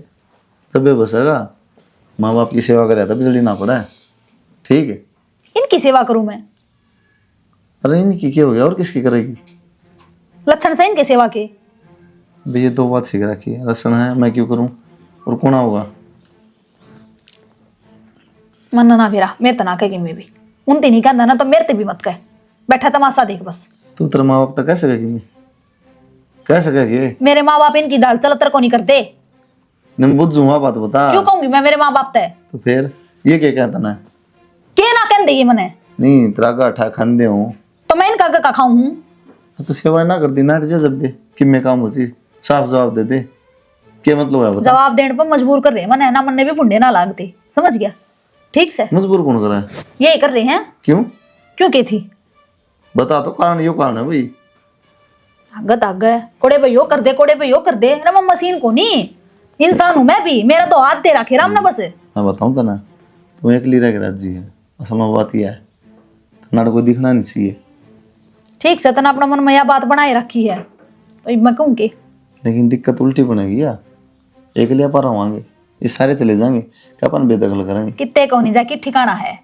तबे बसेगा। माँ बाप की सेवा करे तो बिजली ना पड़ा है, ठीक है। इनकी सेवा करूं मैं? अरे इनकी क्या हो गया और किसकी करेगी? लक्षण से इनके सेवा के। भाई ये दो बात सीख रखी है, लक्षण है मैं क्यों करूं और कौन होगा? मन ना मेरा मेरे तना कहेगी मैं भी उनते नहीं कहता ना तो मेरे ते भी मत कह, बैठा तमाशा देख बस। तू तेरे माँ बाप तक कह सकेगी? मैं कह सकेगी? मेरे माँ बाप इनकी दाल चलतर को नहीं करते। मैं बुझूंगा बात बता। क्यों कहूंगी मैं मेरे माँ बाप ते? तो फिर ये क्या कहता ना? के ना कह देगी मने? नहीं तेरा गाठा खांदे हूँ तो मैं इनका का खाऊं हूं? तो सेवा ना कर दी ना जब भी कि मैं काम होती साफ जवाब दे दे, क्या मतलब है बता? जवाब देने पर मजबूर कर रहे हैं मने, ना मन्ने भी पुंडे ना लागते, समझ गया? ठीक से मजबूर कौन कर रहा है? यही कर रहे हैं। क्यों क्यों की थी बता तो, कारण यो कारण है भाई। आगत आगे कोड़े पे यो कर दे, कोड़े पे यो कर दे। अरे मैं मशीन को नहीं इंसान हूं मैं भी, मेरा तो हाथ दे रखे राम ना बस। मैं बताऊँ तो ना, तुम अकेली रह के राजी है, असल में बात यह है नाड़ कोई दिखना नहीं चाहिए। ठीक से तना अपना मन में यह बात बनाए रखी है तो मैं कहूँ कि लेकिन दिक्कत उल्टी बनेगी यार, एक लिया पर आवांगे ये सारे चले जाएंगे क्या अपन बेदखल करेंगे? कितने को नहीं जाके ठिकाना है,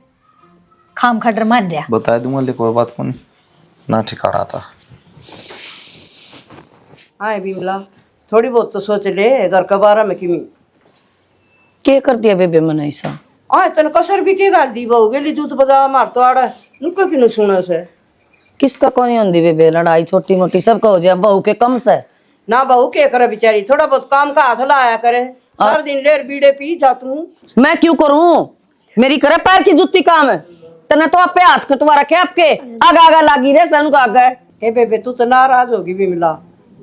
खाम खटर मान रहा। बता दूंगा ले कोई बात को नहीं ना ठिकाना था। हाँ बिमला थोड़ी बहुत तो सोच ले घर का बारा में किमी के कर दिया बेबे मन ऐसा? हाँ तन कसर भी के गाल दी बहू गेली जूत बजा मार तो आड़ा नुको किनु सुना से किसका कौन होंदी बेबे? लड़ाई छोटी मोटी सबका हो जाए, बहू के कम से ना बहू के करे बेचारी, थोड़ा बहुत काम का हाथ लाया करे, सारा दिन लेर बीड़े पी जातू। मैं क्यों करूं? मेरी करे पैर की जुत्ती काम है। तने तो आप पे हाथ कटवा रखे आपके, आगा आगा लागी रे सन को आगे। हे बेबे तू तो नाराज होगी बिमला,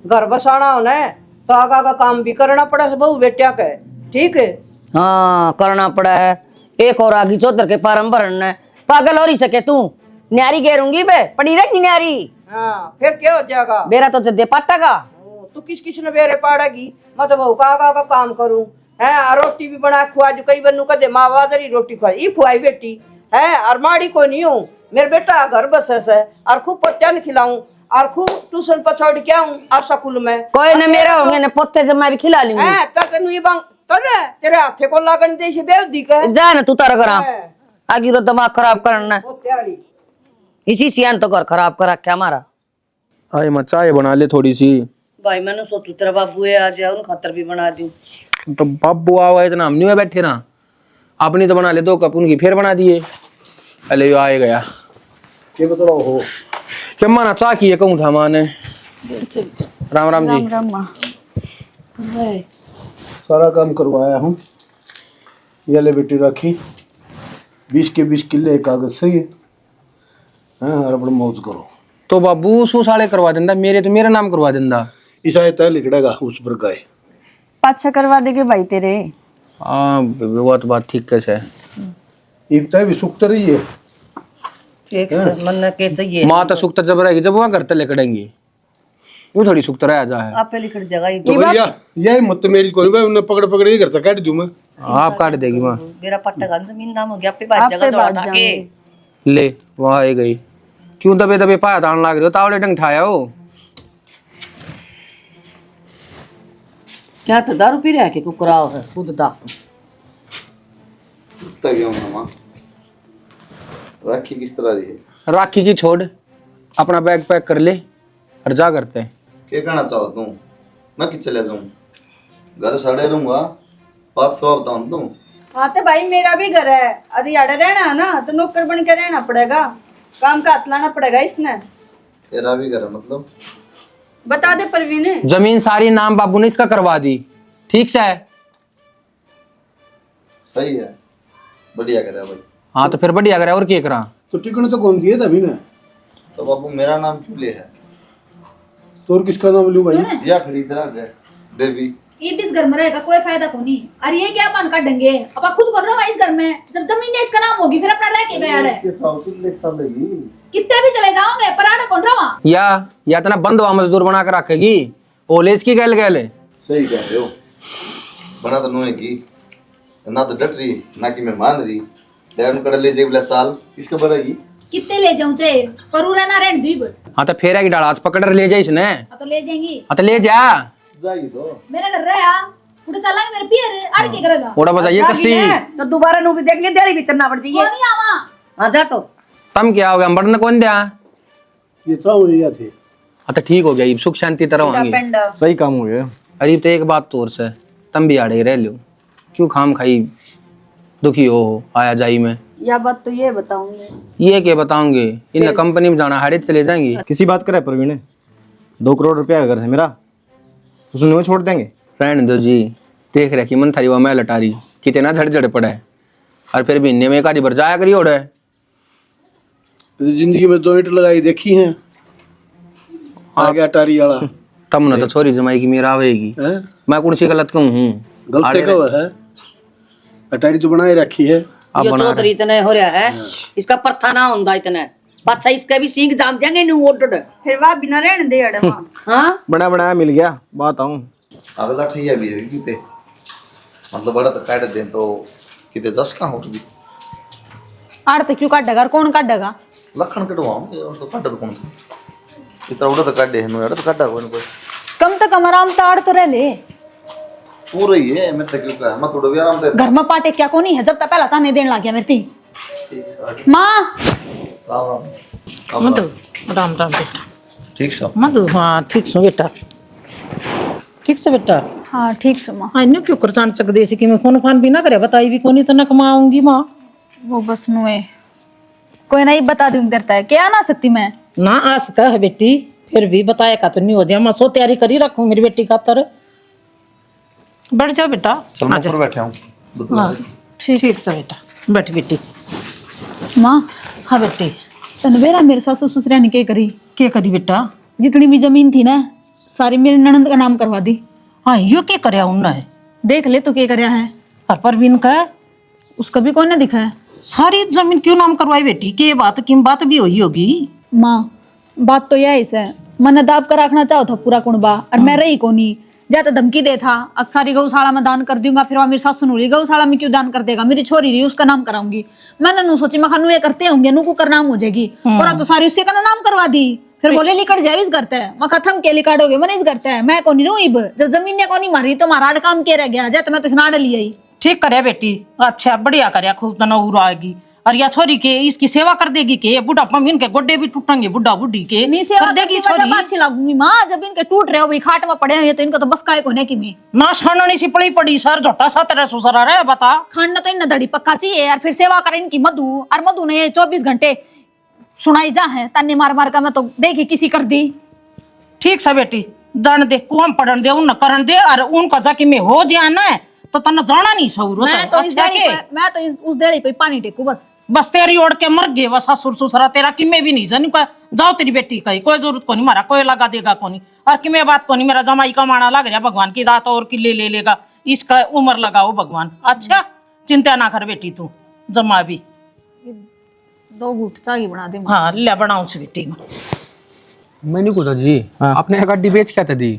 घर बसाना होना है तो आगा का काम भी करना पड़ा बहू बेटिया के, ठीक है? हाँ करना पड़ा है, एक और आगी चौधर के फार्म भरना है। पागल हो रही सके तू? न्यारी घेरूंगी बे, पड़ी रहेगी न्यारी। हाँ फिर क्या हो जाएगा? बेरा तो जद्दे पाटा का। तू किस किस ने बेरे पाड़ेगी? मैं तो बहू का आगा का काम करूं है, रोटी भी बना खुआ जो कई बनू कदे माँ बाजरी रोटी खुआ ई खुआई बेटी है, और माड़ी को नहीं हूँ मेरे बेटा घर बसे से, और खूब पत्या खिलाऊं और खूब ट्यूशन पर छोड़ के आऊं और स्कूल में कोई न मेरा होंगे न पोते जब मैं भी खिला लूंगी। है तनु ये बांग तने तेरे हाथे को लागन दे से बेवदी का जा न तू तारा करा आगे रो दिमाग खराब करना, पोत्याड़ी इसी सियान तो घर खराब करा क्या हमारा। आए मैं चाय बना ले थोड़ी सी। भाई मैंने सोचू तेरा बाबू है आ जाए उन खातर भी बना दूं। तो बाबू आवा इतना हम नहीं बैठे ना, अपनी तो बना ले 2 कप, उनकी फिर बना दिए। अरे यो आए गया ये बताओ हो क्या माना चाह की है कहूँ था माने। राम राम जी। सारा काम करवाया हूँ, ये ले बेटी रखी 20 के 20 किले कागज सही है। हाँ और अपना मौज करो। तो बाबू सू साले करवा देंदा, मेरे तो मेरा नाम करवा देंदा। ईसा तय लिखड़ेगा उस पर गए पाछा करवा देगे भाई तेरे। हाँ वो तो बात ठीक है। इब्ता भी सुख रही है। एक से मन के चाहिए माँ तो सुखता जब रहेगी जब वहाँ घर तले करेंगी, वो थोड़ी सुखता रह जा है। आप पे लिखड़ जगह ही तो भैया यही मत मेरी कोई भाई उन्हें पकड़ पकड़ ही घर से काट दूं मैं। आप काट देगी माँ। मेरा पट्टा का जमीन नाम हो गया आपके पास जगह जोड़ा के ले वहाँ आ गई, क्यों दबे दबे पाया तान लाग रहे हो, तावड़े डंग ठाया हो। क्या तो दारू पी रहा है कि कुकराव है खुद दा माँ राखी किस तरह दी है? राखी की छोड़, अपना बैग पैक कर ले और जा करते हैं। क्या कहना चाहो तुम? मैं कि चले जाऊं? घर सड़े रहूंगा, बात सवाब बताऊं तुम। हाँ तो भाई मेरा भी घर है, अरे यार रहना है ना तो नौकर बन के रहना पड़ेगा, काम का हाथ लाना पड़ेगा इसने। तेरा भी घर है मतलब? बता दे परवीन। जमीन सारी नाम बाबू ने इसका करवा दी, ठीक से है? सही है, बढ़िया करे भाई। हाँ तो फिर बढ़िया करे और क्या करा। तो टिकट तो कौन दिए तभी ना? तो बाबू मेरा नाम क्यों ले है? तो और किसका नाम लूं भाई? या खरीद रहा है देवी। ये भी इस घर में रहेगा, कोई फायदा को नहीं। अरे ये क्या पान काटेंगे, अब आप खुद कर रहा इस घर में, जब जमीन है इसका नाम होगी फिर अपना रह के गया है। कितने भी चले जाओगे पर आड़े कौन रहा? या तना बंद हुआ मजदूर बना कर रखेगी, ओलेज की गैल गैल है। सही कह रहे हो, बना तो नुए की ना तो डट रही ना कि मैं मान रही। लेकिन कर ले जेबला चाल किसके बनेगी? कितने ले जाऊं चाहे पर रहना रहने दीब। हाँ तो फेरा की डाल हाथ पकड़ कर ले जाए इसने। तो ले जाएंगी। हाँ तो ले जा। जाएगी तो मेरा घर रहा उड़े चलांगे मेरे पियर आड़ के करेगा। ओड़ा बताइए कसी तो दोबारा नु भी देख ले, देरी भीतर ना पड़ वो जाइए। नहीं आवा। हाँ जा तो। तम क्या हो गया, बढ़ने कौन दिया? ये तो हो गया थे। हाँ तो ठीक हो गया, अब सुख शांति तरह होंगे। सही काम हो गया। अरे तो एक बात तौर से तम भी आड़े रह लो, क्यों खाम खाई दुखी हो आया जाई में। या बात तो ये बताऊंगे। ये क्या बताऊंगे, इन कंपनी में जाना हाड़े चले जाएंगे। किसी बात करे प्रवीण, 2 करोड़ रुपया का घर है मेरा, उसने वो छोड़ देंगे? फ्रेंड दो जी, देख रहे कि मन थारी वो मैं लटारी कितना झड़ पड़ा है, और फिर भी इन्ने में एक आधी भर जाया करी ओढ़े। तो जिंदगी में 2 ईंट लगाई देखी हैं, आ गया टारी वाला तब न तो छोरी जमाई की मेरा आवेगी। है। मैं कौन सी गलत कहूँ हूँ? गलती कब है? अटारी तो बनाए रखी है। अब ये बना चौधरी इतने हो रहा है, इसका परथा ना होंदा इतने बादशाह, इसके भी सींग जान जाएंगे नु ओडड। फिर वह बिना रहने दे अड़े मां। हाँ बना बनाया मिल गया, बात आऊँ। अगला ठैया भी है किते, मतलब बड़ा तो काट दे तो किते जस का होगी। आड़ तो क्यों काटेगा और कौन काटेगा? लखन कटवाऊं ये तो काट दो कौन सा इतना उड़ा तो काट दे नो यार, तो काटा कोई कम तो कम आराम तो आड़ तो रह ले। पूरा ही है। मैं तो क्यों कहा मैं थोड़ा भी आराम से घर में पाटे क्या को नहीं है, जब तक पहला ताने देने लग गया मेरी ती माँ। राम मधु राम राम बेटा। ठीक सब मधु हाँ ठीक सो बेटा, ठीक से बेटा। हाँ ठीक से माँ। हाँ इन्हें क्यों कर चाण चक देसी कि मैं फोन फान भी ना करे, बताई भी कोनी तो न कमाऊंगी माँ। वो बस नुए कोई नहीं बता दूंगी डरता है क्या ना सकती मैं ना आ सका है बेटी, फिर भी बताया का तो नहीं हो जाए। मैं सो तैयारी करी रखूं मेरी बेटी खातर। बैठ जाओ बेटा। चल मैं ऊपर बैठा हूं। हाँ ठीक से बेटा, बैठ बेटी। माँ। हाँ बेटी। तनवेरा मेरे सासू ससुर ने क्या करी? क्या करी बेटा? जितनी भी जमीन थी ना सारी मेरे ननद का नाम करवा दी। हाँ यो क्या करया उन्होंने? देख ले तो क्या करया है। और परवीन का उसका भी कौन ने दिखा है? सारी जमीन क्यों नाम करवाई बेटी? के बात किम बात भी हुई होगी। माँ बात तो यही है, मन दाब कर रखना चाहो था पूरा कुंबा और मैं रही कोनी जाता धमकी दे था अक्सारी गौशाला में दान कर दूंगा, फिर वहां मेरी सासू नूरी गौशाला में क्यों दान कर देगा, मेरी छोरी रही उसका नाम कराऊंगी। मैंने नु सोची मैं खानू ये करते होंगे नू को कर नाम हो जाएगी, और अब तो सारी उससे का नाम करवा दी। फिर बोले लिकड़ जाए इस करता है, मैं खत्म के लिकाड़ोगे मैंने इस करता है, मैं कोनी रू इब जब जमीन ने कोनी मारी तो मारा काम के रह गया जाता मैं तो इसनाड़ लिया ही। ठीक करया बेटी, अच्छा बढ़िया करया, खूब तना उड़ाएगी। और या छोरी के इसकी सेवा कर देगी के बुढ़ापा में इनके गोड्डे भी टूटेंगे बुढ़ा बुढ़ी के नहीं सेवा कर देगी करती मैं जब छोरी। अच्छी लगूंगी माँ, जब इनके टूट रहे हो भाई खाट में पड़े हैं तो इनका तो बस काय कोने की में ना छाननी सी पड़ी पड़ी सर झोटा सा तेरे सुसरा रे बता। खाना तो इन दड़ी पक्का चाहिए यार, फिर सेवा करें इनकी मधु, और मधु ने ये 24 घंटे सुनाई जा है ताने मार मार का मैं तो देखी किसी कर दी। ठीक से बेटी दन दे कुम पड़न दे उन करन दे, और उनका जाके में हो जाना है तो तना जाना नहीं सौर मैं तो उस देड़ी पे पानी टेकू बस। बस तेरी ओढ़ के मर गए बस ससुर ससुरा तेरा कि मैं भी नहीं जानी जाओ तेरी बेटी का कोई जरूरत को नहीं, मारा कोई लगा देगा को नहीं, और कि मैं बात को नहीं, मेरा जमाई का माना लग रहा भगवान की दात और किले ले लेगा, इसका उम्र लगाओ भगवान। अच्छा चिंता ना कर बेटी तू, जमा भी 2 घूट चागी बना दे। हाँ ले बनाऊ से बेटी में। मैंने कुछ जी अपने गाड़ी बेच क्या था दी?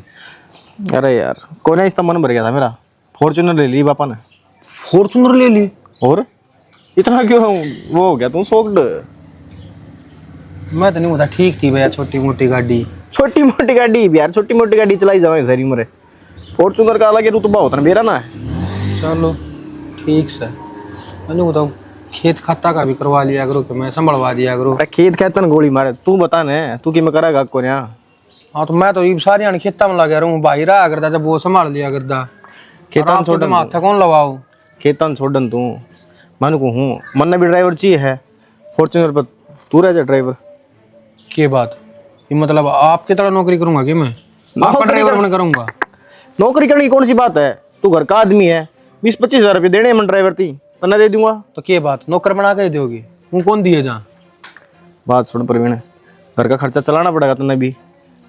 अरे यार कोई इसका मन भर गया था मेरा, फॉर्चूनर ले ली पापा ने। फॉर्चूनर ले ली? और इतना क्यों वो हो गया तू शॉक्ड? मैं तो नहीं होता, ठीक थी भैया छोटी मोटी गाड़ी। छोटी मोटी गाड़ी यार, छोटी मोटी गाड़ी चलाई जावे सारी उम्र। फॉर्चूनर का अलग रुतबा होता है मेरा ना है। चलो ठीक से, मैंने बताऊँ खेत खाता का भी करवा लिया करो कि मैं संभलवा दिया करो। अरे खेत खेतन गोली मारे तू बता ने तू कि मैं करेगा को न्या। हाँ तो मैं तो ये सारी खेता में लगा रहूँ, भाई रहा करता जब वो संभाल लिया करता। खेतन छोड़न माथा कौन लगाओ? खेतन छोड़न तू मन को हूँ मन भी ड्राइवर चाहिए है फॉर्च्यूनर पर तू रह जा ड्राइवर। के बात ये मतलब आपकी तरह नौकरी करूंगा कि मैं आपका ड्राइवर बन करूंगा? नौकरी करने की कौन सी बात है, तू घर का आदमी है 20-25 हजार रुपये देने मन ड्राइवर थी तो न दे दूंगा। तो के बात नौकर बना के दोगे? वो कौन दिए जहाँ? बात सुन प्रवीण, घर का खर्चा चलाना पड़ेगा तुमने भी,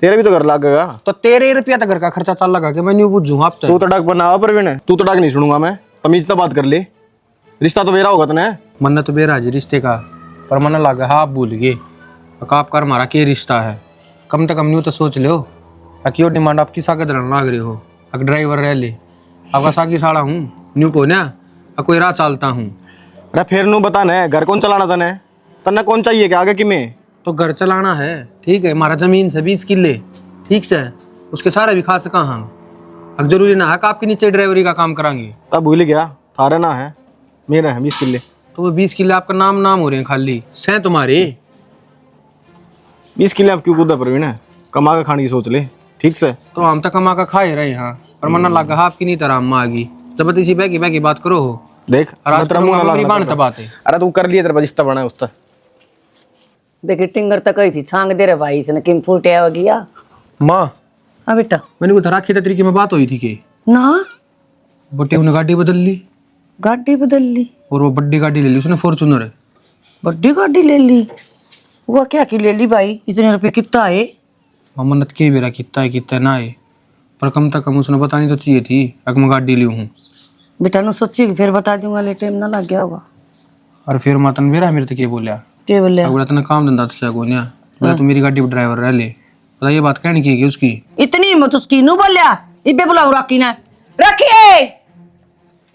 तेरे भी तो घर लागेगा। तो 13 रुपया तक घर का खर्चा चल लगा कि मैं न्यू पूछूँ आप तू तड़ाक बना प्रवीण, तू तड़ाक नहीं सुनूंगा मैं, तमीज से बात कर ले। रिश्ता तो मेरा होगा तने। मन तो बेरा जी रिश्ते का, पर मन लगा हाँ आप भूल गए आप कर हमारा क्या रिश्ता है। कम से कम न्यू तो सोच लो ताकि वो डिमांड आपकी सागे धरन लाग रही हो। अगर ड्राइवर रह ले आपका सागी साड़ा हूँ न्यू को ना कोई राह चालता हूँ। अरे फिर नू बता न घर कौन चलाना तने, तन्ने कौन चाहिए क्या आगे कि मैं तो घर चलाना है ठीक है, हमारा जमीन से 20 किले ठीक से उसके सारे भी खा सका हम। अब जरूरी ना है कि आपके नीचे ड्राइवरी का काम कराएंगे। तब भूल गया थारा ना है मेरा है 20 किले। तो वो 20 किले आपका नाम नाम हो रहे हैं खाली से तुम्हारे। 20 किले आप क्यों कूदा प्रवीण, कमा के खाने की सोच ले ठीक से। तो हम तो कमा कर खा ही रहे हैं पर मन लगा आपकी नहीं तरह हम आगी जब इसी बह की बात करो हो। देख बात है। अरे तू कर लिया तेरा रिश्ता बना है उसका। देखी टिंगर तक गई थी छांग दे रे भाई इसने किम फूटे आ गया। माँ हाँ बेटा मैंने को राखी तरीके में बात हुई थी कि ना बटे उन्हें गाड़ी बदल ली गाड़ी बदल ली और वो बड़ी गाड़ी ले ली उसने, फॉर्च्यूनर है। बड़ी गाड़ी ले ली, वो क्या की ले ली भाई, इतने रुपए कितना है? मन्नत के बेरा कितना ना है पर कम तक कम उसने बतानी तो चाहिए थी अगर मैं गाड़ी ली हूँ। बेटा नु सोची फिर बता दूंगा, ले टाइम ना लग गया होगा। और फिर मातन मेरा मेरे तक बोलिया क्या बोले? बोला तने काम धंधा तो को नहीं बोला तू मेरी गाड़ी पर ड्राइवर रह ले। पता ये बात कहने की उसकी इतनी हिम्मत उसकी नु बोलिया इबे बुलाऊ राखी ने राखी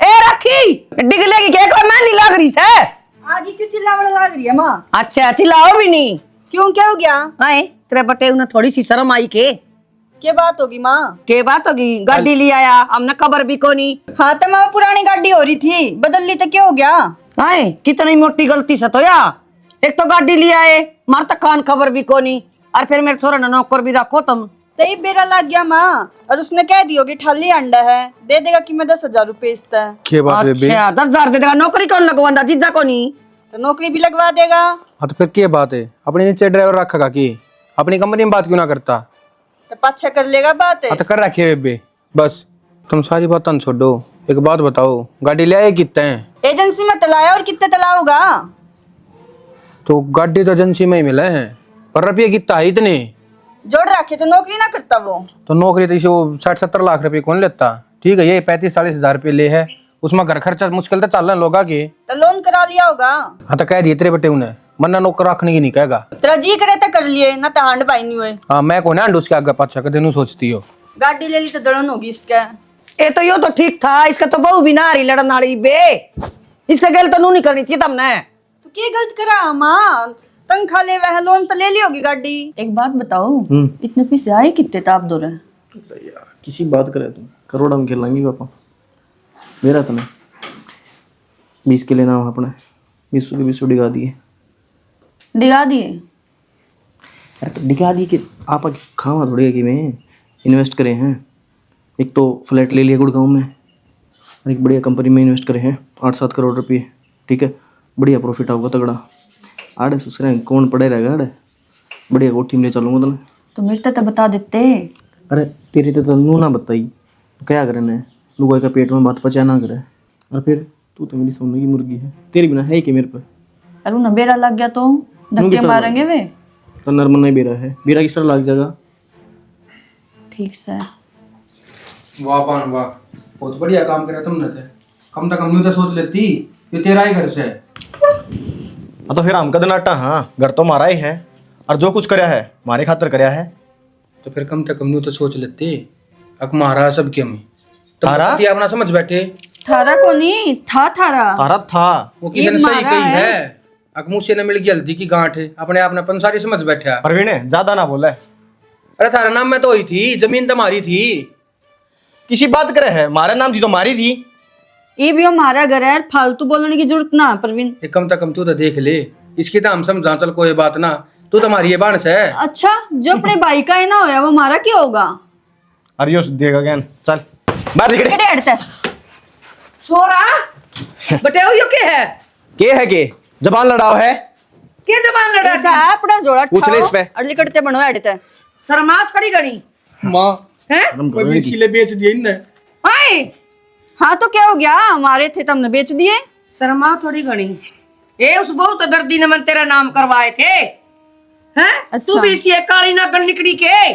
ए राखी डिगलेगी के कोई मैं नहीं लग रही से आगे क्यों चिल्लावड़ लग रही है माँ? अच्छा चिल्लाओ भी नहीं क्यों क्या हो गया? आए तेरे बटे उन्हें थोड़ी सी शर्म आई के क्या बात होगी माँ? के बात होगी, गाड़ी ले आया हमने खबर भी कोनी। हाँ तो माँ पुरानी गाड़ी हो रही थी बदल ली तो क्या हो गया? आए कितनी मोटी गलती से तो या एक तो गाड़ी ले आए मार तक कान खबर भी कोनी और फिर मेरे छोरा ने नौकर भी रखो तुम तो ये बेरा लग गया माँ और उसने कह दी होगी ठाली अंडा है दे देगा कि मैं 10,000 रुपए इसता है। क्या बात बेबी? अच्छा 10,000 दे देगा, नौकरी कौन लगवांदा जीजा को नहीं तो नौकरी भी लगवा देगा। हाँ तो फिर क्या बात है अपने नीचे ड्राइवर रखेगा कि अपनी कंपनी में बात क्यों ना करता? तो पाछा कर लेगा बात है। हाँ तो कर रखिए बेबी बस तुम सारी बात छोड़ो। एक बात बताओ गाड़ी ले आए कितने हैं? एजेंसी में तलाया और कितने तलाओगा? तो गाड़ी तो एजेंसी में ही मिला है पर रुपये कितना है इतने जोड़ रखे तो नौकरी ना करता वो। तो नौकरी तो इसे 60-70 लाख रुपए कौन लेता? ठीक है ये 35-40 हजार रुपये ले है उसमें घर खर्चा मुश्किल तो चलना लोगा के। तो लोन करा लिया होगा। हाँ तो कह दिए तेरे बेटे उन्हें मन्ना नौकर रखने की नहीं कहेगा। तेरा जी करे तो कर लिए ना तो हांड पाई नहीं हुए। हाँ मैं कौन है उसके आगे पाछा कर देनू सोचती हो। गाड़ी ले ली तो दड़न होगी इसका। ये तो यो तो ठीक था, इसका तो बहु भी ना रही लड़न वाली बे, इससे गल तो नू नहीं करनी चाहिए तुमने। तो क्या गलत करा माँ? तनखा ले वह लोन पे ले ली होगी गाड़ी। एक बात बताओ इतने पैसे आए कितने थे आप दोनों? किसी बात करे तुम करोड़ा में खेलेंगी पापा मेरा तो नहीं 20 किले नाम अपने 20 डिगा दिए। डिगा दिए? अरे तो डिगा दी कि आप खावा थोड़ी है कि मैं इन्वेस्ट करे हैं। एक तो फ्लैट ले लिया गुड़गांव में और एक बढ़िया कंपनी में इन्वेस्ट करे हैं 8-7 करोड़ रुपये। ठीक है बढ़िया प्रॉफिट आऊगा तगड़ा। आड़े सुसरे कौन पड़े रहेगा आड़े बढ़िया कोठी में ले चलूंगा तने। तो मेरे तो बता देते। अरे तेरे तो नू ना बताई तो क्या करे ने लुगाई का पेट में बात पचा ना करे। और फिर तू तो मेरी सोने की मुर्गी है, तेरी बिना है कि मेरे पे। अरे उन्हें बेरा लग गया तो धक्के मारेंगे वे। तो नरमन नहीं बेरा है, बेरा किस तरह लग जाएगा? ठीक से। वाह पान वाह बहुत बढ़िया काम करे तुमने तो। कम से कम न्यू तो सोच लेती ये तेरा ही घर से है। तो फिर हम कद नाटा हाँ घर तो हमारा ही है और जो कुछ करया है हमारे खातर करया है। तो फिर कम से कम न्यू तो सोच लेती अक मारा सब क्या मैं थारा? अपना समझ बैठे थारा को नहीं था थारा। तारा था वो किसी ने सही कही है अक मुझसे न मिल गई हल्दी की गांठ है अपने आप ने पंसारी समझ बैठा। परवीन ज्यादा ना बोला है। अरे थारा नाम में तो हुई थी जमीन तुम्हारी थी। किसी बात करे है हमारे नाम थी तो हमारी थी। ये भी हमारा घर है, फालतू बोलने की जरूरत ना है प्रवीण। ये कम से कम तू तो देख ले, इसकी तो हम समझा चल कोई बात ना, तू तो हमारी ये बांस है। अच्छा, जो अपने भाई का ही ना होया वो हमारा क्या होगा? अरे यो देगा ज्ञान, चल बाहर निकल। केड़े हटता है? छोरा बटेओ यो के है के जबान लड़ाओ है, के जबान लड़ा ऐसा है, अपना जोड़ा पूछ ले इस पे। अड़ली कटते बनो हटता है। शर्मा थोड़ी गणी माँ है। कोई 20 किलो बेच दिए इनने। हाय हाँ तो क्या हो गया, हमारे थे तुमने बेच दिए। शर्मा थोड़ी गणी, ये उस बहुत दर्दी ने मन तेरा नाम करवाए थे हैं। अच्छा। तू भी इसी काली नागन निकली के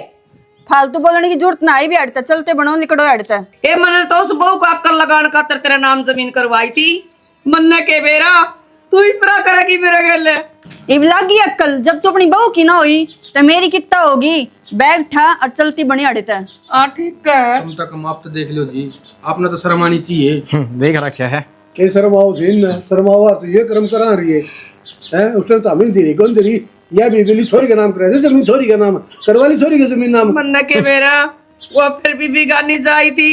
फालतू बोलने की जरूरत ना ही भी हटता, चलते बनो लिकड़ो हटता है। ए मन तो उस बहू का अक्कल लगाने खातर तेरा नाम जमीन करवाई थी। मन के बेरा तू इस तरह करेगी मेरे गले। इब लागी अक्कल, जब तू अपनी बहू की ना हुई तो मेरी कितना होगी। बैग ठा और चलती बनी हटता है। हाँ ठीक है। कम तक आप तो देख लो जी, आपने तो शर्म आनी चाहिए। देख रखा है के शर्माओ दिन शर्मावा तो ये कर्म करा रही है उसने तो हमें धीरे कौन धीरे या बीबी छोरी का नाम कराया था, जमीन छोरी का नाम करवाली, छोरी का जमीन नाम। मन के बेरा वो फिर भी बिगानी जाई थी।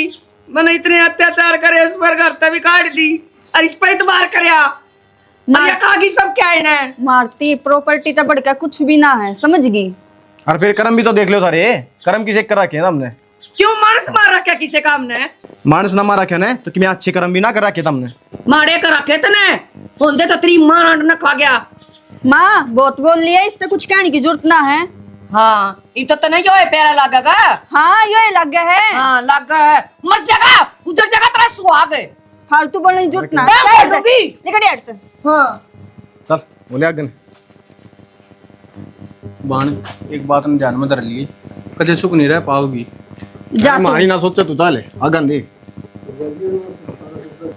मैंने इतने अत्याचार करे इस पर घर तभी काट दी और इस पर इतबार करया। और ये कागी सब क्या है ना मारती प्रॉपर्टी तो बढ़ कुछ भी ना है, समझ गई। और फिर कर्म भी तो देख लो सारे, कर्म की चेक कर रखे ना हमने। क्यों मानस मार रखा किसे काम ने? मानस ना मारा क्या ने तो कि मैं अच्छे कर्म भी ना कर रखे तुमने। मारे कर रखे थे ने होंदे तो तेरी मां न खा गया। माँ बहुत बोल लिया, इससे कुछ कहने की जरूरत ना है। हाँ ये तो तने जो है पैरा लागेगा। हाँ ये लग गया है। हाँ लग गया है, मर जाएगा उधर जगह तेरा सुहाग है। फालतू बोलने की जरूरत ना मैं है। बोल दूंगी। लिकड़े हटते। हाँ चल बोले आगन। बाण एक बात ने ध्यान में धर ली, कदे सुख नहीं रह पाओगी। जा तू। मारी ना सोचे तू चाले आगन देख।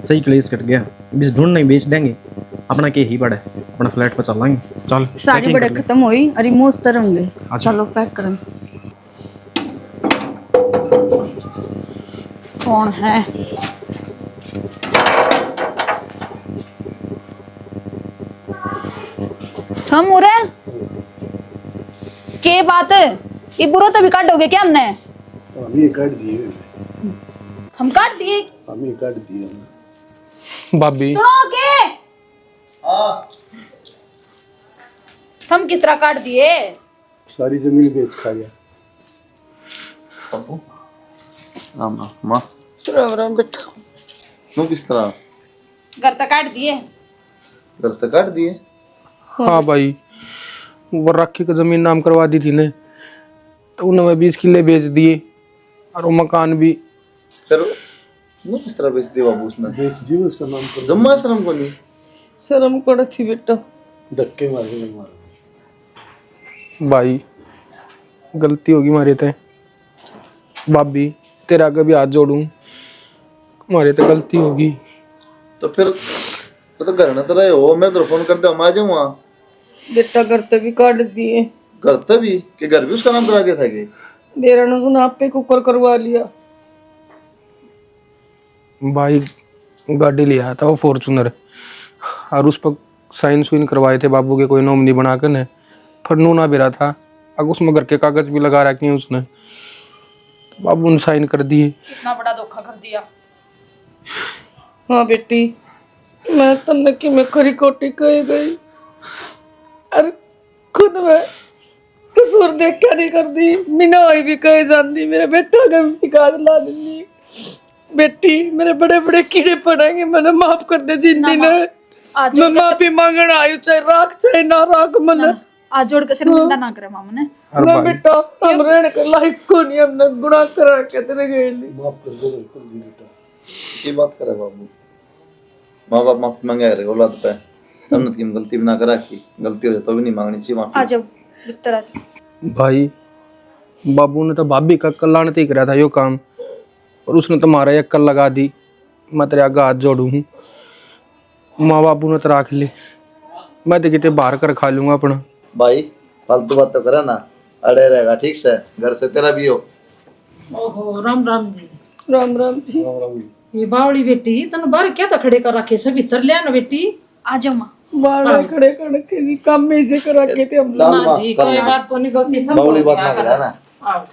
सही क्लेश कट गया, बीस ढूंढ नहीं बेच देंगे, अपना के ही बड़ा है, अपना फ्लैट पर चल लेंगे। चल सारी packing बड़े कर ले। खत्म हुई, अरे मोज तरह होंगे। अच्छा। चलो पैक करें। कौन है? हम उरे के बात ये बुरो तो भी काटोगे क्या हमने? हम ये काट दिए, हम काट दिए। हम ये काट दिए। भाभी सुनो के हम किस तरह काट दिए? सारी जमीन बेच खा गया। राम राम माँ, राम राम बेटा। तुम किस तरह घर तक काट दिए। घर तक काट दिए? हाँ भाई, वो राखी का जमीन नाम करवा दी थी ने, तो उन्होंने 20 किले बेच दिए और वो मकान भी। फिर वो किस तरह बेच दिया बाबू उसने? बेच दिए उसका नाम कर जम्मा शर्म को नहीं? शर्म पड़ा थी बेटा। धक्के मार के मार। भाई गलती होगी हमारे ते, भाभी तेरा आगे भी हाथ जोड़ूं, हमारे ते गलती होगी। तो फिर तो घर में तो रहे हो, मैं तो फोन करते हम आ जाऊँ वहाँ। बेटा घर तो भी काट दिए, घर तभी कि घर भी उसका नाम करा दिया था कि? मेरा ने सुना आप पे ऊपर करवा लिया। भाई गाड़ी लिया था वो फॉर्चूनर, और उस पर साइन सुइन करवाए थे बाबू के कोई नॉमिनी बना कर ने, पर नूना बेरा था, अब उसमें घर के कागज भी लगा रखे हैं उसने, तो बाबू ने साइन कर दिए। कितना बड़ा धोखा कर दिया। हाँ बेटी, मैं तन्ने की मैं खरी कोटी कही गई और खुद मैं कसूर देख क्या नहीं कर दी। मिना हुई भी कही जाती, मेरे बेटा का भी शिकायत ला दी। बेटी मेरे बड़े बड़े कीड़े पड़ेंगे, मैंने माफ कर दे जिंदगी ने। मैं माफी मांगने आई, चाहे राख चाहे ना राख। मैंने आज जोड़ के शर्मिंदा ना करे मामा ने। और ना भाई बेटा हम रहने के लायक को नहीं, हमने गुनाह करा के तेरे गए। माफ कर दो, कर दी बेटा। ये बात करे बाबू, माँ बाप माफी मांगे रहे औलाद पे, हमने की गलती बना कर रखी, गलती हो जाए तो भी नहीं मांगनी चाहिए आ माफी। जाओ भीतर आ जाओ। भाई बाबू ने तो भाभी का कल्याण ही करा था यो काम, और उसने तो मारा एक कल लगा दी। मैं तेरे आगे हाथ जोड़ू हूँ, माँ बाबू ने तो राख ली, मैं तो कितने बाहर कर खा लूंगा अपना। भाई फालतू बात तो करे ना, अड़े रहेगा ठीक से, घर से तेरा भी हो। ओहो राम राम जी। राम राम जी। ये बावड़ी बेटी तन बाहर क्या था खड़े कर रखे सब भीतर ले आना बेटी। आ जाओ माँ। बाड़ा खड़े करके काम में से करा के थे हम। चल माँ, जी चल कोई माँ। बात को नहीं, गलती सब बावली हो बात गया ना करे ना। आओ।